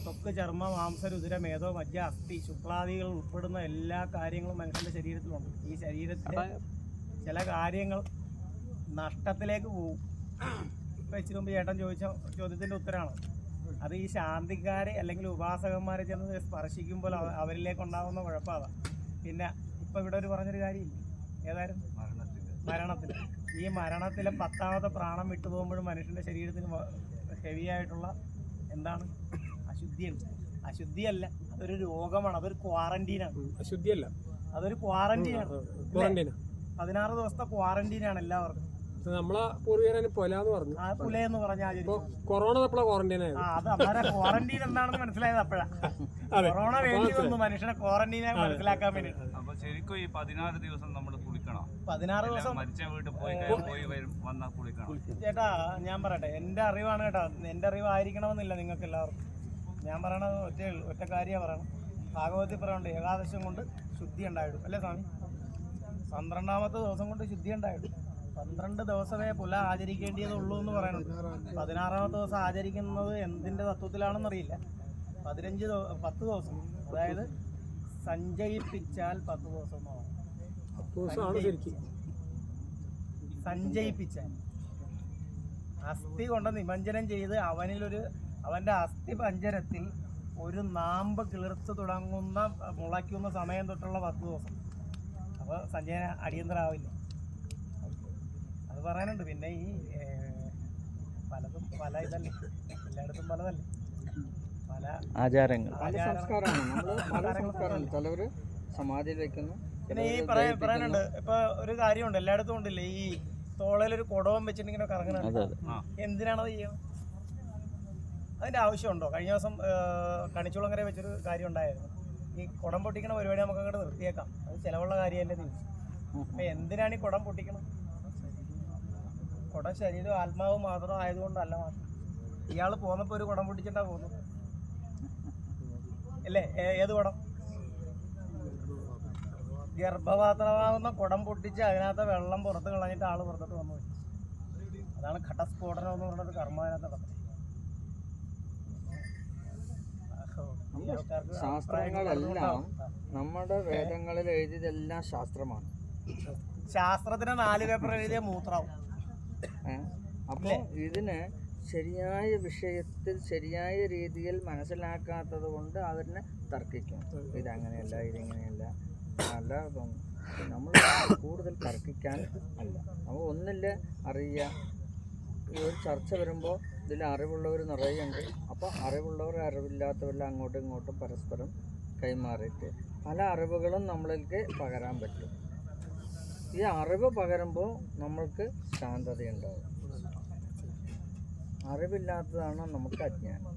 ത്വക്ക്, ചർമ്മ, മാംസ, രുധിര, മേധോ, മജ്ജ, അസ്ഥി, ശുക്ലാദികൾ ഉൾപ്പെടുന്ന എല്ലാ കാര്യങ്ങളും മനുഷ്യൻ്റെ ശരീരത്തിലുണ്ട്. ഈ ശരീരത്തിലെ ചില കാര്യങ്ങൾ നഷ്ടത്തിലേക്ക് പോകും. ഇപ്പം ഇച്ചിരി മുമ്പ് ചേട്ടൻ ചോദിച്ച ചോദ്യത്തിൻ്റെ ഉത്തരമാണ് അത്. ഈ ശാന്തിക്കാരെ അല്ലെങ്കിൽ ഉപാസകന്മാരെ ചെന്ന് സ്പർശിക്കുമ്പോൾ അവരിലേക്കുണ്ടാകുന്ന കുഴപ്പമാണ്. പിന്നെ ഇപ്പം ഇവിടെ ഒരു പറഞ്ഞൊരു കാര്യമില്ല, ഏതായിരുന്നു? മരണത്തിൽ. ഈ മരണത്തിലെ 10ാമത്തെ പ്രാണം വിട്ടുപോകുമ്പോഴും മനുഷ്യൻ്റെ ശരീരത്തിന് ഹെവിയായിട്ടുള്ള എന്താണ്? അശുദ്ധിയുണ്ട്. അശുദ്ധിയല്ല, അതൊരു രോഗമാണ്, അതൊരു ക്വാറന്റീനാണ്. അശുദ്ധിയല്ല, അതൊരു ക്വാറന്റീനാണ്. 16 ദിവസത്തെ ക്വാറന്റീനാണ് എല്ലാവർക്കും. നമ്മളെ പൂർവീകരന് പൊലാന്ന് പറഞ്ഞു. ആ പുലയെന്ന് പറഞ്ഞാൽ കൊറോണ തപ്പള ക്വാറന്റൈൻ ആയത്. അത് അന്നേരം ക്വാറന്റീൻ എന്താണെന്ന് മനസ്സിലായത് അപ്പോഴാ. കൊറോണ വേണ്ടി വന്നു മനുഷ്യനെ ക്വാറന്റീനായി മനസ്സിലാക്കാൻ വേണ്ടി. അപ്പൊ ശരിക്കും ഈ 16 ദിവസം നമ്മൾ കുളിക്കണം. 16 ദിവസം മരിച്ച വീട്ടിൽ പോയി വന്നാൽ കുളിക്കണം. ചേട്ടാ ഞാൻ പറയട്ടെ, എൻ്റെ അറിവാണ് കേട്ടോ, എൻ്റെ അറിവായിരിക്കണമെന്നില്ല നിങ്ങൾക്ക് എല്ലാവർക്കും. ഞാൻ പറയണത് ഒറ്റ കാര്യമാണ് പറയണം. ഭാഗവതത്തിൽ പറയുന്നുണ്ട്, ഏകാദശം കൊണ്ട് ശുദ്ധി ഉണ്ടായിടും, അല്ലേ സ്വാമി? 12ാമത്തെ ദിവസം കൊണ്ട് ശുദ്ധി ഉണ്ടായിടും. 12 ദിവസമേ പുല ആചരിക്കേണ്ടതുള്ളൂ എന്ന് പറയുന്നത്. 16ാമത്തെ ദിവസം ആചരിക്കുന്നത് എന്തിൻ്റെ തത്വത്തിലാണെന്നറിയില്ല. 10 ദിവസം, അതായത് സഞ്ചയിപ്പിച്ചാൽ 10 ദിവസം സഞ്ചയിപ്പിച്ചാൽ അസ്ഥി കൊണ്ട് നിമഞ്ജനം ചെയ്ത് അവൻ്റെ അസ്ഥി പഞ്ചരത്തിൽ ഒരു നാമ്പ് കിളിർത്ത് തുടങ്ങുന്ന മുളയ്ക്കുന്ന സമയം തൊട്ടുള്ള 10 ദിവസം. അപ്പോൾ സഞ്ചയന അടിയന്തരാവില്ല. അത് പറയാനുണ്ട്. പിന്നെ ഈ പലതും പല ഇതല്ലേ, എല്ലായിടത്തും പലതല്ലേ, പല ആചാരങ്ങൾ, സംസ്കാരമാണ്. നമ്മൾ പല സംസ്കാരമാണ്. ചിലവർ സമാധിയിൽ വെക്കുന്നു. പിന്നെ ഈ പറയാനുണ്ട്, ഇപ്പൊ ഒരു കാര്യമുണ്ട്, എല്ലായിടത്തും ഉണ്ടല്ലേ, ഈ തോളയിലൊരു കുടവും വെച്ചിട്ടിങ്ങനെ കറങ്ങുന്നത്. എന്തിനാണത് ചെയ്യുക? അതിന്റെ ആവശ്യമുണ്ടോ? കഴിഞ്ഞ ദിവസം കണിച്ചുളങ്ങര വെച്ചൊരു കാര്യം ഉണ്ടായിരുന്നു. ഈ കുടം പൊട്ടിക്കണ പരിപാടി നമുക്ക് അങ്ങോട്ട് നിർത്തിയേക്കാം, അത് ചിലവുള്ള കാര്യമല്ലേ തിരിച്ചു. അപ്പൊ എന്തിനാണ് ഈ കുടം പൊട്ടിക്കണം? കുടം ശരീരം ആത്മാവ് മാത്രം ആയതുകൊണ്ടല്ല മാത്രം. ഇയാൾ പോന്നപ്പോ ഒരു കുടം പൊട്ടിച്ചിട്ടാ പോകുന്നത് അല്ലേ? ഏത് കുടം? ഗർഭപാത്രമാകുന്ന കുടം പൊട്ടിച്ച് അതിനകത്ത് വെള്ളം പുറത്ത് കളഞ്ഞിട്ട് ആള് പുറത്തോട്ട് വന്നു. അതാണ് ഘടസ്ഫോടനം എന്ന് പറഞ്ഞൊരു കർമ്മം അതിനകത്ത് നടത്തുന്നത്. ശാസ്ത്രങ്ങളെല്ലാം നമ്മുടെ വേദങ്ങളിൽ എഴുതിയതെല്ലാം ശാസ്ത്രമാണ്. ശാസ്ത്രത്തിന് 4 പേപ്പർ എഴുതിയ മൂത്രാവും. അപ്പോൾ ഇതിന് ശരിയായ വിഷയത്തിൽ ശരിയായ രീതിയിൽ മനസ്സിലാക്കാത്തത് കൊണ്ട് അവരിനെ തർക്കിക്കും. ഇതങ്ങനെയല്ല, ഇതിങ്ങനെയല്ല. അല്ല, നമ്മൾ കൂടുതൽ തർക്കിക്കാൻ അല്ല, നമ്മൾ ഒന്നില്ല അറിയുക. ഈ ഒരു ചർച്ച വരുമ്പോൾ ഇതിൽ അറിവുള്ളവർ നിറയുണ്ട്. അപ്പോൾ അറിവുള്ളവർ അറിവില്ലാത്തവരെല്ലാം അങ്ങോട്ടും ഇങ്ങോട്ടും പരസ്പരം കൈമാറിയിട്ട് പല അറിവുകളും നമ്മൾക്ക് പകരാൻ പറ്റും. ഈ അറിവ് പകരുമ്പോൾ നമ്മൾക്ക് ശാന്തതയുണ്ടാവും. അറിവില്ലാത്തതാണ് നമുക്ക് അജ്ഞാനം.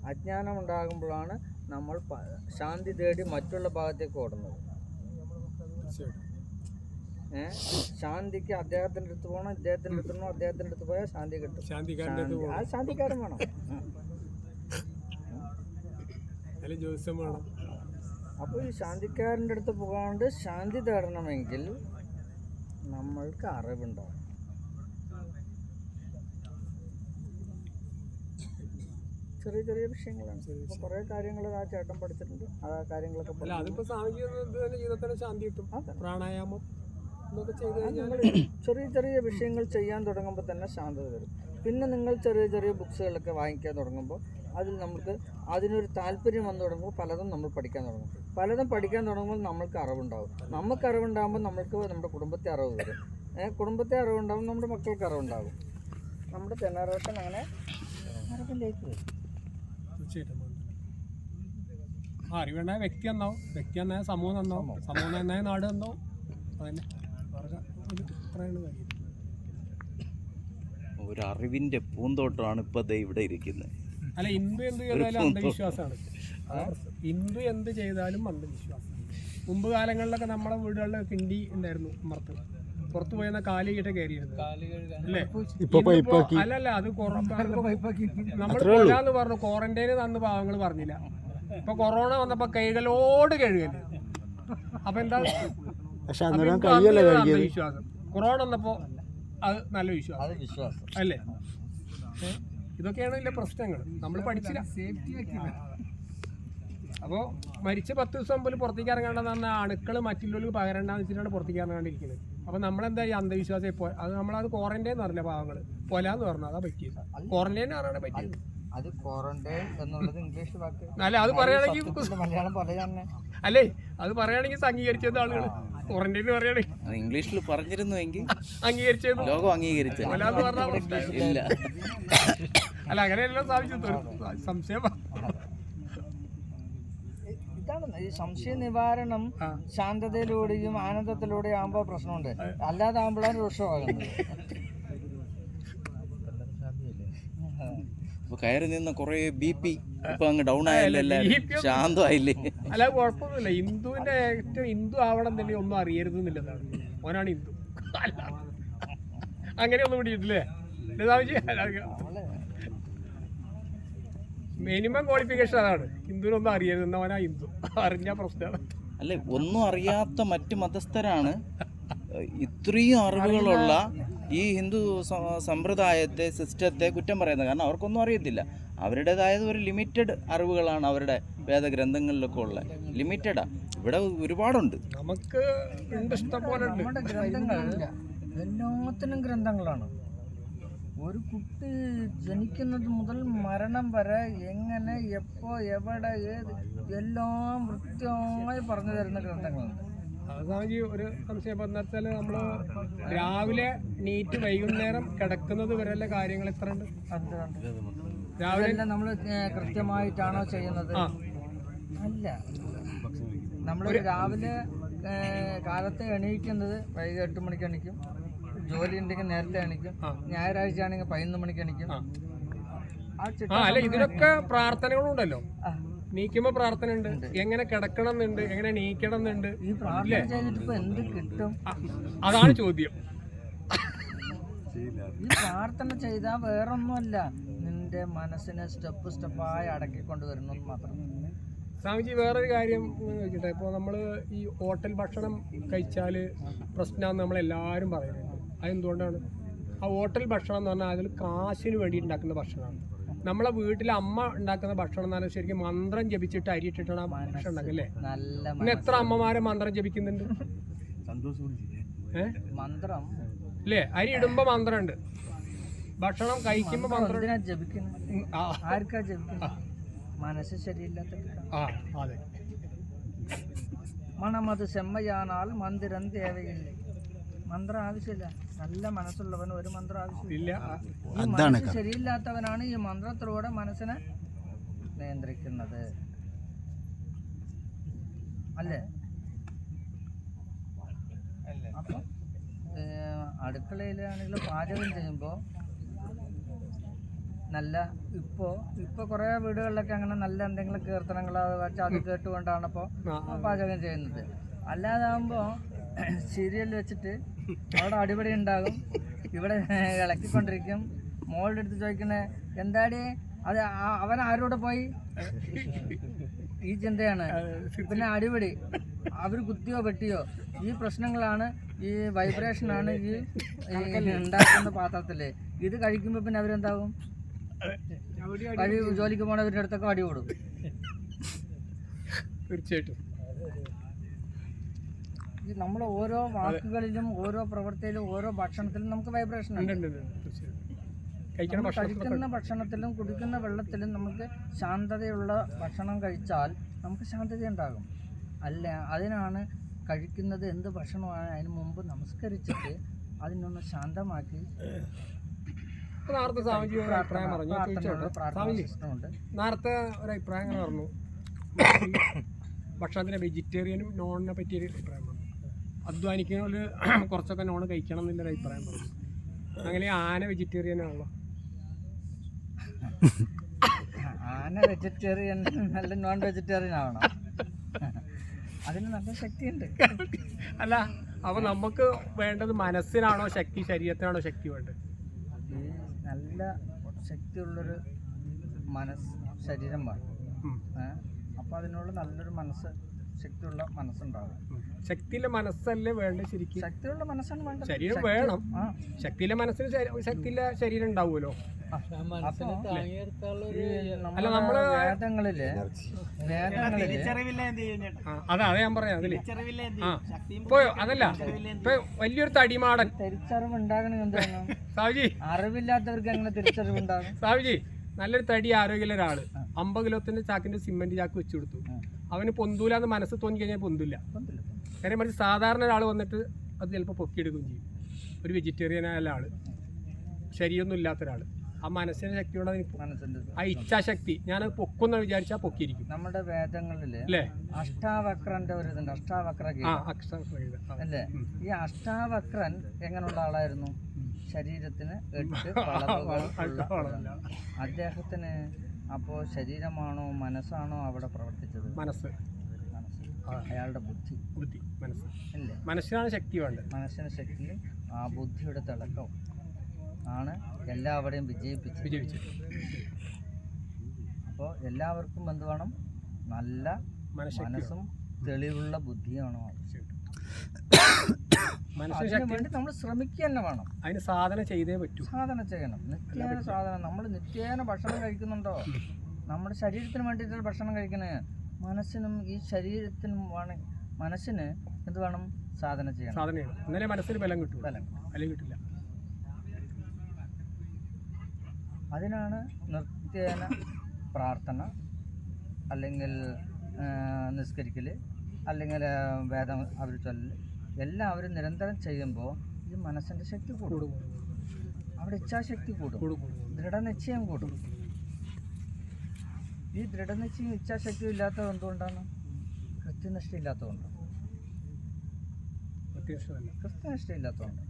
അജ്ഞാനം ഉണ്ടാകുമ്പോഴാണ് നമ്മൾ ശാന്തി തേടി മറ്റുള്ള ഭാഗത്തേക്ക് ഓടുന്നത്. ശാന്തിക്ക് അദ്ദേഹത്തിൻ്റെ അടുത്ത് പോകണം, ഇദ്ദേഹത്തിൻ്റെ അടുത്ത് പോകണം, അദ്ദേഹത്തിൻ്റെ അടുത്ത് പോയാൽ ശാന്തി കിട്ടും. ആ ശാന്തിക്കാരൻ വേണം. അപ്പോൾ ഈ ശാന്തിക്കാരൻ്റെ അടുത്ത് പോകാണ്ട് ശാന്തി തേടണമെങ്കിൽ നമ്മൾക്ക് അറിവുണ്ടാവും. ചെറിയ ചെറിയ വിഷയങ്ങളാണ്. ഇപ്പോൾ കുറേ കാര്യങ്ങൾ ആ ചേട്ടൻ പഠിച്ചിട്ടുണ്ട്. ആ കാര്യങ്ങളൊക്കെ പ്രാണായാമം ചെറിയ ചെറിയ വിഷയങ്ങൾ ചെയ്യാൻ തുടങ്ങുമ്പോൾ തന്നെ ശാന്തത വരും. പിന്നെ നിങ്ങൾ ചെറിയ ചെറിയ ബുക്സുകളൊക്കെ വാങ്ങിക്കാൻ തുടങ്ങുമ്പോൾ അതിൽ നമുക്ക് അതിനൊരു താല്പര്യം വന്നു തുടങ്ങുമ്പോൾ പലതും നമ്മൾ പഠിക്കാൻ തുടങ്ങും. പലതും പഠിക്കാൻ തുടങ്ങുമ്പോൾ നമ്മൾക്ക് അറിവുണ്ടാവും. നമുക്ക് അറിവുണ്ടാകുമ്പോൾ നമ്മൾക്ക് നമ്മുടെ കുടുംബത്തെ അറിവ് വരും. കുടുംബത്തെ അറിവുണ്ടാകും, നമ്മുടെ മക്കൾക്ക് അറിവുണ്ടാകും. നമ്മുടെ ജനറേഷൻ അങ്ങനെ അറിവിലേക്ക് വരും. അറിവുണ്ടായ വ്യക്തി നന്നാവും, വ്യക്തി നന്നായ സമൂഹം നന്നാവും, സമൂഹം നന്നായ നാട് നന്നാവും. അതന്നെ പറയുന്നത് കാര്യം. ഒരു അറിവിന്റെ പൂന്തോട്ടമാണ് ഇപ്പൊ ദേ ഇവിടെ ഇരിക്കുന്നത്. അല്ല, ഹിന്ദു എന്ത് ചെയ്താലും അന്ധവിശ്വാസമാണ്. ഹിന്ദു എന്ത് ചെയ്താലും അന്ധവിശ്വാസം. മുമ്പ് കാലങ്ങളിലൊക്കെ നമ്മുടെ വീടുകളിൽ കിണ്ടി ഉണ്ടായിരുന്നു, അമർത്ത് പുറത്തു പോയെന്ന കാല് കിട്ട കയറിയിരുന്നത് അല്ലേ? അല്ലല്ല, അത് നമ്മൾ കൊല്ലാന്ന് പറഞ്ഞു, ക്വാറന്റൈന് തന്ന് പാവങ്ങൾ പറഞ്ഞില്ല. ഇപ്പൊ കൊറോണ വന്നപ്പോ കൈകളോട് കഴുകല്. അപ്പൊ എന്താ അന്ധവിശ്വാസം. കൊറോണ വന്നപ്പോ അത് നല്ല വിശ്വാസം അല്ലേ? ഇതൊക്കെയാണ് ഇതിന്റെ പ്രശ്നങ്ങൾ. നമ്മൾ പഠിച്ചില്ല. അപ്പോൾ മരിച്ച 10 ദിവസം മുമ്പിൽ പുറത്തേക്ക് ഇറങ്ങേണ്ടതെന്ന് പറഞ്ഞാൽ അണുക്കൾ മറ്റുള്ളവർക്ക് പകരണ്ടെന്ന് വെച്ചിട്ടാണ് പുറത്തേക്ക് ഇറങ്ങാണ്ടിരിക്കുന്നത്. അപ്പോൾ നമ്മളെന്താ ഈ അന്ധവിശ്വാസം ഇപ്പോൾ അത് നമ്മളത് ക്വാറന്റൈൻ എന്ന് പറഞ്ഞില്ല, പാവങ്ങൾ കൊലാന്ന് പറഞ്ഞു. അതാ പറ്റിയത്. ക്വാറന്റൈൻ പറഞ്ഞാണ് പറ്റിയത്. അത് ക്വാറന്റൈൻ എന്നുള്ളത് ഇംഗ്ലീഷ് വാക്ക് അല്ല, അത് പറയുകയാണെങ്കിൽ മലയാളം പറയാൻ അല്ലേ, അത് പറയുകയാണെങ്കിൽ അംഗീകരിച്ചത് ആളുകൾ. ക്വാറന്റൈൻ പറയുകയാണെങ്കിൽ ഇംഗ്ലീഷിൽ പറഞ്ഞിരുന്നുവെങ്കിൽ അംഗീകരിച്ചത് ലോകം അംഗീകരിച്ചു. കൊലാന്ന് പറഞ്ഞാൽ ഇല്ല, അല്ല, അങ്ങനെയെല്ലാം സാധിച്ചു. സംശയം ഇതാണ് ഈ സംശയ നിവാരണം. ശാന്തതയിലൂടെയും ആനന്ദത്തിലൂടെയും ആകുമ്പോൾ പ്രശ്നമുണ്ട്, അല്ലാതെ ആകുമ്പോഴാണ് രൂക്ഷമാകുന്നത്. ഇപ്പൊ കയറി നിന്ന് കുറെ BP ഇപ്പൊ അങ്ങ് ഡൗൺ ആയല്ലേ, ശാന്തമായില്ലേ? അല്ല, കുഴപ്പമൊന്നുമില്ല. ഹിന്ദുവിന്റെ ഏറ്റവും ഹിന്ദു ആവണം തന്നെ ഒന്നും അറിയരുത് എന്നുള്ളതാണ്. ഓനാണ് ഹിന്ദു. അങ്ങനെയൊന്നും പിടിയിട്ടില്ലേ? മിനിമം ക്വാളിഫിക്കേഷൻ അതാണ്. ഹിന്ദുവിനൊന്നും അറിയരുത് എന്നവനാ ഹിന്ദു. അറിഞ്ഞ പ്രശ്നമാണ്. അല്ലെ, ഒന്നും അറിയാത്ത മറ്റു മതസ്ഥരാണ് ഇത്രയും അറിവുകളുള്ള ഈ ഹിന്ദു സമ്പ്രദായത്തെ, സിസ്റ്റത്തെ കുറ്റം പറയുന്നത്. കാരണം അവർക്കൊന്നും അറിയത്തില്ല. അവരുടേതായ ഒരു ലിമിറ്റഡ് അറിവുകളാണ് അവരുടെ വേദഗ്രന്ഥങ്ങളിലൊക്കെ ഉള്ളത്. ലിമിറ്റഡാ. ഇവിടെ ഒരുപാടുണ്ട്. നമുക്ക് ഇഷ്ടംപോലെ നമ്മുടെ ഗ്രന്ഥങ്ങളില്ല, എല്ലാത്തിനും ഗ്രന്ഥങ്ങളാണ്. ഒരു കുട്ടി ജനിക്കുന്നത് മുതൽ മരണം വരെ എങ്ങനെ, എപ്പോ, എവിടെ, ഏത് എല്ലാം വൃത്യമായി പറഞ്ഞു തരുന്ന ഗ്രന്ഥങ്ങളാണ്. അതാണെങ്കിൽ ഒരു സംശയം പറഞ്ഞാൽ നമ്മൾ രാവിലെ നീറ്റ് വൈകുന്നേരം കിടക്കുന്നത് വരെയുള്ള കാര്യങ്ങൾ എത്ര ഉണ്ട്? രാവിലെ നമ്മൾ കൃത്യമായിട്ടാണോ ചെയ്യുന്നത്? അല്ല, നമ്മൾ രാവിലെ കാലത്ത് എണീക്കുന്നത് വൈകിട്ട് 8 മണിക്ക് എണീക്കും. ജോലി ഉണ്ടെങ്കിൽ നേരത്തെ എണീക്കും. ഞായറാഴ്ച ആണെങ്കിൽ 11 മണിക്ക് എണീക്കും. അല്ല, ഇതിനൊക്കെ പ്രാർത്ഥനകളുണ്ടല്ലോ. നീക്കുമ്പോ പ്രാർത്ഥന ഉണ്ട്, എങ്ങനെ കിടക്കണം എന്നുണ്ട്, എങ്ങനെ നീക്കണം എന്നുണ്ട്. ഈ പ്രാർത്ഥന ചെയ്തിട്ട് ഇപ്പൊ എന്ത് കിട്ടും? അതാണ് ചോദ്യം. ഈ പ്രാർത്ഥന ചെയ്താൽ വേറൊന്നുമല്ല, നിന്റെ മനസ്സിനെ സ്റ്റെപ്പായി അടക്കിക്കൊണ്ട് വരുന്നു മാത്രം. സ്വാമിജി, വേറൊരു കാര്യം ചോദിക്കട്ടെ. ഇപ്പോൾ നമ്മൾ ഈ ഹോട്ടൽ ഭക്ഷണം കഴിച്ചാൽ പ്രശ്നമാണെന്ന് നമ്മളെല്ലാവരും പറയുന്നുണ്ട്. അതെന്തുകൊണ്ടാണ്? ആ ഹോട്ടൽ ഭക്ഷണം എന്ന് പറഞ്ഞാൽ അതിൽ കാശിന് വേണ്ടി ഉണ്ടാക്കുന്ന ഭക്ഷണമാണ്. നമ്മളെ വീട്ടിലെ അമ്മ ഉണ്ടാക്കുന്ന ഭക്ഷണം എന്ന് പറഞ്ഞാൽ ശരിക്കും മന്ത്രം ജപിച്ചിട്ട് അരി ഇട്ടിട്ടാണ് ആ ഭക്ഷണം ഉണ്ടാക്കല്ലേ? പിന്നെ എത്ര അമ്മമാരെ മന്ത്രം ജപിക്കുന്നുണ്ട് മന്ത്രം അല്ലേ? അരി ഇടുമ്പോ മന്ത്രമുണ്ട്, ഭക്ഷണം കഴിക്കുമ്പോ മന്ത്രം ജപിക്കുന്നത്. ആർക്കാ ജപിക്കുന്നത്? മനസ്സ് ശരിയില്ലാത്ത. അതെ, മണമത് സെമ്മയാനാൽ മന്ദിരം തേവയില്ല. മന്ത്രം ആവശ്യമില്ല. നല്ല മനസ്സുള്ളവന് ഒരു മന്ത്രം ആവശ്യമില്ല. ഈ മനസ്സ് ശരിയില്ലാത്തവനാണ് ഈ മന്ത്രത്തിലൂടെ മനസ്സിനെ നിയന്ത്രിക്കുന്നത്, അല്ലേ? അപ്പം അടുക്കളയിലാണെങ്കിൽ പാചകം ചെയ്യുമ്പോൾ നല്ല ഇപ്പോൾ കുറേ വീടുകളിലൊക്കെ അങ്ങനെ നല്ല എന്തെങ്കിലും കീർത്തനങ്ങൾ വെച്ചാൽ അത് കേട്ടുകൊണ്ടാണ് ഇപ്പോൾ പാചകം ചെയ്യുന്നത്. അല്ലാതാകുമ്പോൾ സീരിയൽ വെച്ചിട്ട് അവിടെ അടിപൊളി ഉണ്ടാകും, ഇവിടെ ഇളക്കിക്കൊണ്ടിരിക്കും. മോളുടെ അടുത്ത് ചോദിക്കണേ, എന്താടി അത് അവൻ ആരോടെ പോയി? ഈ ചിന്തയാണ്. പിന്നെ അടിപൊളി, അവർ കുത്തിയോ വെട്ടിയോ, ഈ പ്രശ്നങ്ങളാണ്, ഈ വൈബ്രേഷനാണ് ഈ ഉണ്ടാക്കുന്ന പാത്രത്തില്. ഇത് കഴിക്കുമ്പോൾ പിന്നെ അവരെന്താവും? ജോലിക്ക് പോണവരുടെ അടുത്തൊക്കെ അടി കൊടുക്കും. തീർച്ചയായിട്ടും നമ്മൾ ഓരോ വാക്കുകളിലും ഓരോ പ്രവൃത്തിയിലും ഓരോ ഭക്ഷണത്തിലും നമുക്ക് വൈബ്രേഷൻ ഉണ്ട്. കഴിക്കുന്ന ഭക്ഷണത്തിലും കുടിക്കുന്ന വെള്ളത്തിലും നമുക്ക് ശാന്തതയുള്ള ഭക്ഷണം കഴിച്ചാൽ നമുക്ക് ശാന്തത ഉണ്ടാകും. അല്ല, അതിനാണ് കഴിക്കുന്നത് എന്ത് ഭക്ഷണമാണ് അതിന് മുമ്പ് നമസ്കരിച്ചിട്ട് അതിനൊന്ന് ശാന്തമാക്കി നേരത്തെ സ്വാമിജി ഒരു അഭിപ്രായം പറഞ്ഞു. നേരത്തെ ഒരു അഭിപ്രായം പറഞ്ഞു. ഭക്ഷണത്തിന് വെജിറ്റേറിയനും നോണിനെ പറ്റിയൊരു അഭിപ്രായം പറഞ്ഞു. അധ്വാനിക്കുന്നവർ കുറച്ചൊക്കെ നോൺ കഴിക്കണം എന്നുള്ളൊരു അഭിപ്രായം പറഞ്ഞു. അങ്ങനെ ആന വെജിറ്റേറിയനാണല്ലോ. ആന വെജിറ്റേറിയൻ നല്ല നോൺ വെജിറ്റേറിയൻ ആവണം. അതിന് നല്ല ശക്തിയുണ്ട്. അല്ല, അപ്പോൾ നമുക്ക് വേണ്ടത് മനസ്സിനാണോ ശക്തി, ശരീരത്തിനാണോ ശക്തി വേണ്ടത്? ഈ നല്ല ശക്തിയുള്ളൊരു ശരീരം വേണം. അപ്പോൾ അതിനുള്ള നല്ലൊരു ശക്തിയുള്ള മനസ്സുണ്ടാവും. ശക്തിയിലെ മനസ്സല്ലേ വേണ്ടത് ശരിക്കും? ശക്തിയുള്ള മനസ്സാണ് വേണ്ടത്. ശരീരം വേണം. ശക്തിയിലെ മനസ്സിന് ശക്തിയിലെ ശരീരം ഉണ്ടാവുമല്ലോ. അല്ല, നമ്മള് വേദങ്ങളില് അതാ ഞാൻ പറയാം. അതില് ഇപ്പൊ അതല്ല, ഇപ്പൊ വലിയൊരു തടിമാടൻ തിരിച്ചറിവ് ഉണ്ടാകണം. എന്താണ് സാവിജി? അറിവില്ലാത്തവർക്ക് എങ്ങനെ തിരിച്ചറിവ് ഉണ്ടാകും? സാവിജി, നല്ലൊരു തടി ആരോഗ്യമുള്ള ഒരാള് 50 കിലോത്തിന്റെ ചാക്കിന്റെ സിമെന്റ് ചാക്ക് വെച്ചു കൊടുത്തു. അവന് പൊന്തൂലാന്ന് മനസ്സ് തോന്നി കഴിഞ്ഞാൽ പൊന്തില്ല. കാര്യം മറിച്ച് സാധാരണ ഒരാൾ വന്നിട്ട് അത് ചിലപ്പോൾ പൊക്കിയെടുക്കുകയും ചെയ്യും. ഒരു വെജിറ്റേറിയനായ ആള്, ശരീരമൊന്നും ഇല്ലാത്ത ഒരാൾ, ആ മനസ്സിന്റെ ശക്തിയോടെ ആ ഇച്ഛാശക്തി, ഞാനത് പൊക്കുന്ന വിചാരിച്ചാൽ പൊക്കിയിരിക്കും. നമ്മുടെ വേദങ്ങളില് അല്ലേ അഷ്ടാവക്രന്റെ ഒരു ഇതുണ്ട്, അഷ്ടാവക്ര അല്ലേ? ഈ അഷ്ടാവക്രൻ എങ്ങനെയുള്ള ആളായിരുന്നു? ശരീരത്തിന് 8 വളവുകൾ. അദ്ദേഹത്തിന് അപ്പോൾ ശരീരമാണോ മനസ്സാണോ അവിടെ പ്രവർത്തിച്ചത്? മനസ്സ്. അയാളുടെ ബുദ്ധി മനസ്സ് അല്ലേ? മനസ്സിനാണ് ശക്തി വേണ്ടത്. മനസ്സിന് ശക്തിയും ആ ബുദ്ധിയുടെ തിളക്കവും ആണ് എല്ലാവരെയും വിജയിപ്പിച്ചത്. അപ്പോൾ എല്ലാവർക്കും എന്ത് വേണം? നല്ല മനസ്സും തെളിവുള്ള ബുദ്ധിയാണോ ആവശ്യം. അതിനു വേണ്ടി നമ്മൾ ശ്രമിക്കുക തന്നെ വേണം. അതിന് സാധന ചെയ്തേ പറ്റൂ. സാധന ചെയ്യണം, നിത്യേന സാധന. നമ്മൾ നിത്യേന ഭക്ഷണം കഴിക്കുന്നുണ്ടോ? നമ്മുടെ ശരീരത്തിന് വേണ്ടിയിട്ടുള്ള ഭക്ഷണം കഴിക്കണേ. മനസ്സിനും ഈ ശരീരത്തിനും മനസ്സിന് എന്ത് വേണം? സാധന ചെയ്യണം. സാധന ചെയ്യണം. എന്നാലേ മനസ്സിന് ബലം കിട്ടും. ബലം കിട്ടില്ല. അതിനാണ് നിത്യേന പ്രാർത്ഥന, അല്ലെങ്കിൽ നിസ്കരിക്കൽ, അല്ലെങ്കിൽ വേദം അവർ ചൊല്ലൽ, എല്ലാവരും നിരന്തരം ചെയ്യുമ്പോൾ ഈ മനസ്സിൻ്റെ ശക്തി കൂടും. അവിടെ ഇച്ഛാശക്തി കൂടും, ദൃഢനിശ്ചയം കൂടും. ഈ ദൃഢനിശ്ചയം ഇച്ഛാശക്തി ഇല്ലാത്തത് എന്തുകൊണ്ടാണ്? കൃത്യനിഷ്ഠ ഇല്ലാത്തതുകൊണ്ട്. കൃത്യനിഷ്ഠ ഇല്ലാത്തതുകൊണ്ട്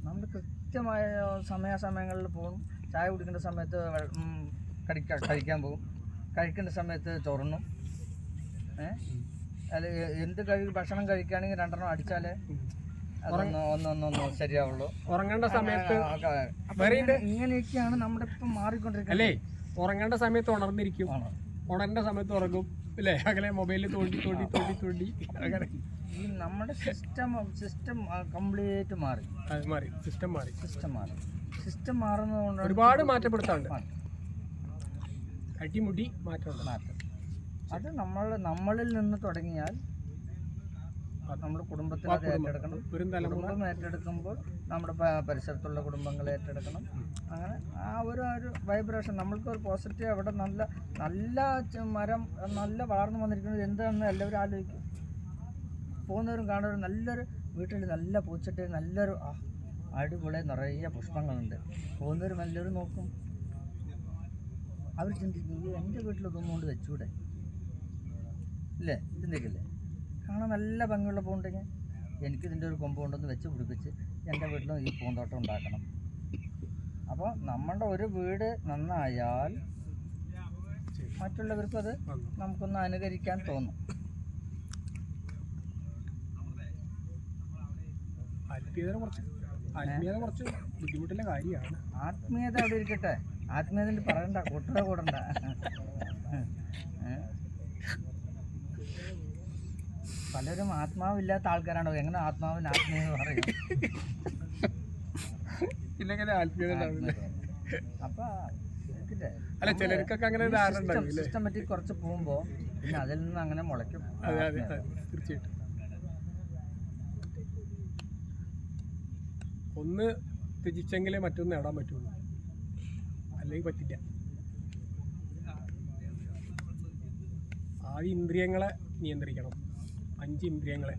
നമ്മൾ കൃത്യമായ സമയാസമയങ്ങളിൽ പോകും. ചായ കുടിക്കേണ്ട സമയത്ത് കഴിക്കാൻ പോകും, കഴിക്കേണ്ട സമയത്ത് ചോറുണ്ണും. എന്ത് ഭക്ഷണം കഴിക്കുകയാണെങ്കിൽ 2 എണ്ണം അടിച്ചാലേ ഒന്നൊന്നും ശരിയാവുള്ളൂ. ഉറങ്ങേണ്ട സമയത്ത് ഇങ്ങനെയൊക്കെയാണ് നമ്മുടെ ഇപ്പം മാറിക്കൊണ്ടിരിക്കുന്നത്. അല്ലേ? ഉറങ്ങേണ്ട സമയത്ത് ഉണർന്നിരിക്കും, ഉണരേണ്ട സമയത്ത് ഉറങ്ങും, അല്ലേ? അങ്ങനെ മൊബൈലിൽ തോണ്ടി അങ്ങനെ ഈ നമ്മുടെ സിസ്റ്റം കംപ്ലീറ്റ് മാറി. സിസ്റ്റം മാറുന്നതുകൊണ്ട് ഒരുപാട് മാറ്റപ്പെടുത്താറുണ്ട്. അടിമുടി മാറ്റം. അത് നമ്മളിൽ നിന്ന് തുടങ്ങിയാൽ നമ്മുടെ കുടുംബത്തിൽ അത് ഏറ്റെടുക്കണം. കുടുംബം ഏറ്റെടുക്കുമ്പോൾ നമ്മുടെ പരിസരത്തുള്ള കുടുംബങ്ങൾ ഏറ്റെടുക്കണം. അങ്ങനെ ആ ഒരു വൈബ്രേഷൻ നമ്മൾക്ക് ഒരു പോസിറ്റീവ്. അവിടെ നല്ല മരം നല്ല വളർന്നു വന്നിരിക്കുന്നത് എന്താണെന്ന് എല്ലാവരും ആലോചിക്കും. പോകുന്നവരും കാണുന്നവരും നല്ലൊരു വീട്ടിൽ നല്ല പൂച്ചട്ടി, നല്ലൊരു അടിപൊളി നിറയെ പുഷ്പങ്ങളുണ്ട്. പോകുന്നവരും എല്ലാവരും നോക്കും. അവർ ചിന്തിക്കും, എൻ്റെ വീട്ടിൽ ഇതൊന്നും കൊണ്ട് വെച്ചൂടെ ഇല്ലേ? ചിന്തിക്കില്ലേ? കാണാൻ നല്ല ഭംഗിയുള്ള പൂവുണ്ടെങ്കിൽ എനിക്കിതിൻ്റെ ഒരു കൊമ്പ് കൊണ്ടൊന്ന് വെച്ച് പിടിപ്പിച്ച് എൻ്റെ വീട്ടിലും ഈ പൂന്തോട്ടം ഉണ്ടാക്കണം. അപ്പോൾ നമ്മുടെ ഒരു വീട് നന്നായാൽ മറ്റുള്ളവർക്കും അത് നമുക്കൊന്ന് അനുകരിക്കാൻ തോന്നും. ആത്മീയത കുറച്ച് ബുദ്ധിമുട്ടുള്ള കാര്യമാണ്. ആത്മീയത അവിടെ ഇരിക്കട്ടെ, ആത്മീയത പറയണ്ട, കൂടണ്ട. പലരും ആത്മാവില്ലാത്ത ആൾക്കാരാണോ? എങ്ങനെ ആത്മാവിന് ആത്മീയത പറയും? അപ്പൊ അല്ല, ചിലർക്കൊക്കെ അങ്ങനെ സിസ്റ്റമാറ്റിക് കുറച്ച് പോകുമ്പോ പിന്നെ അതിൽ നിന്ന് അങ്ങനെ മുളയ്ക്കും. തീർച്ചയായിട്ടും. ഒന്ന് ത്യജിച്ചെങ്കിലേ മറ്റൊന്ന് നേടാൻ പറ്റുള്ളൂ, അല്ലെങ്കിൽ പറ്റില്ല. ആദ്യം ഇന്ദ്രിയങ്ങളെ നിയന്ത്രിക്കണം. 5 ഇന്ദ്രിയങ്ങളെ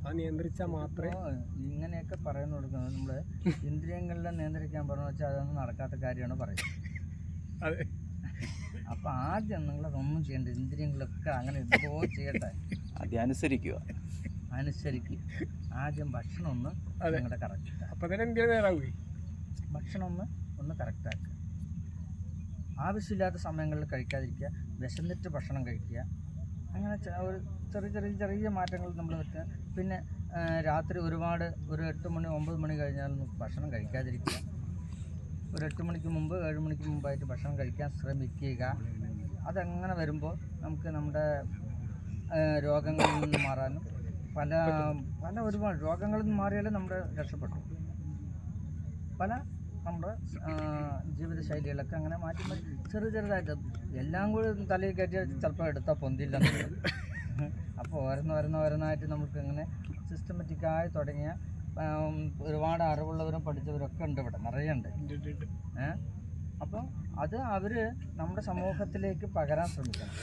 അത് നിയന്ത്രിച്ചാൽ മാത്രമേ. ഇങ്ങനെയൊക്കെ പറയുന്നു കൊടുക്കുന്നത് നമ്മൾ ഇന്ദ്രിയങ്ങളെ നിയന്ത്രിക്കാൻ പറഞ്ഞു വെച്ചാൽ അതൊന്നും നടക്കാത്ത കാര്യമാണ് പറയുന്നത്. അതെ, അപ്പോൾ ആദ്യം നിങ്ങളതൊന്നും ചെയ്യേണ്ട, ഇന്ദ്രിയങ്ങളൊക്കെ അങ്ങനെ എന്തോ ചെയ്യട്ടെ, ആദ്യം അനുസരിക്കുക. അനുസരിക്കുക. ആദ്യം ഭക്ഷണം ഒന്ന് നിങ്ങളുടെ കറക്റ്റ്, അപ്പൊ തന്നെ ഇന്ത്യ നേരാവുകയെ. ഭക്ഷണം ഒന്ന് കറക്റ്റാക്കുക. ആവശ്യമില്ലാത്ത സമയങ്ങളിൽ കഴിക്കാതിരിക്കുക, വിശന്നിട്ട് ഭക്ഷണം കഴിക്കുക. അങ്ങനെ ഒരു ചെറിയ മാറ്റങ്ങൾ നമ്മൾ വരുത്തുക. പിന്നെ രാത്രി ഒരുപാട് ഒരു 8 മണി 9 മണി കഴിഞ്ഞാലൊന്നും ഭക്ഷണം കഴിക്കാതിരിക്കുക. ഒരു 8 മണിക്ക് മുമ്പ് 7 മണിക്ക് മുമ്പായിട്ട് ഭക്ഷണം കഴിക്കാൻ ശ്രമിക്കുക. അതങ്ങനെ വരുമ്പോൾ നമുക്ക് നമ്മുടെ രോഗങ്ങളിൽ നിന്ന് മാറാനും പല ഒരുപാട് രോഗങ്ങളിൽ നിന്ന് മാറിയാലും നമ്മുടെ രക്ഷപ്പെട്ടു. പല നമ്മുടെ ജീവിതശൈലികളൊക്കെ അങ്ങനെ മാറ്റി ചെറുതായിട്ട് എല്ലാം കൂടി തലയിൽ കയറ്റി ചിലപ്പോൾ എടുത്താൽ പൊന്തില്ലെന്നുള്ളത്. അപ്പോൾ ഓരോന്നായിട്ട് നമുക്ക് ഇങ്ങനെ സിസ്റ്റമാറ്റിക്കായി തുടങ്ങിയ ഒരുപാട് അറിവുള്ളവരും പഠിച്ചവരൊക്കെ ഉണ്ട്, ഇവിടെ നിറയെ ഉണ്ട്. അപ്പോൾ അത് അവർ നമ്മുടെ സമൂഹത്തിലേക്ക് പകരാൻ ശ്രമിക്കണം.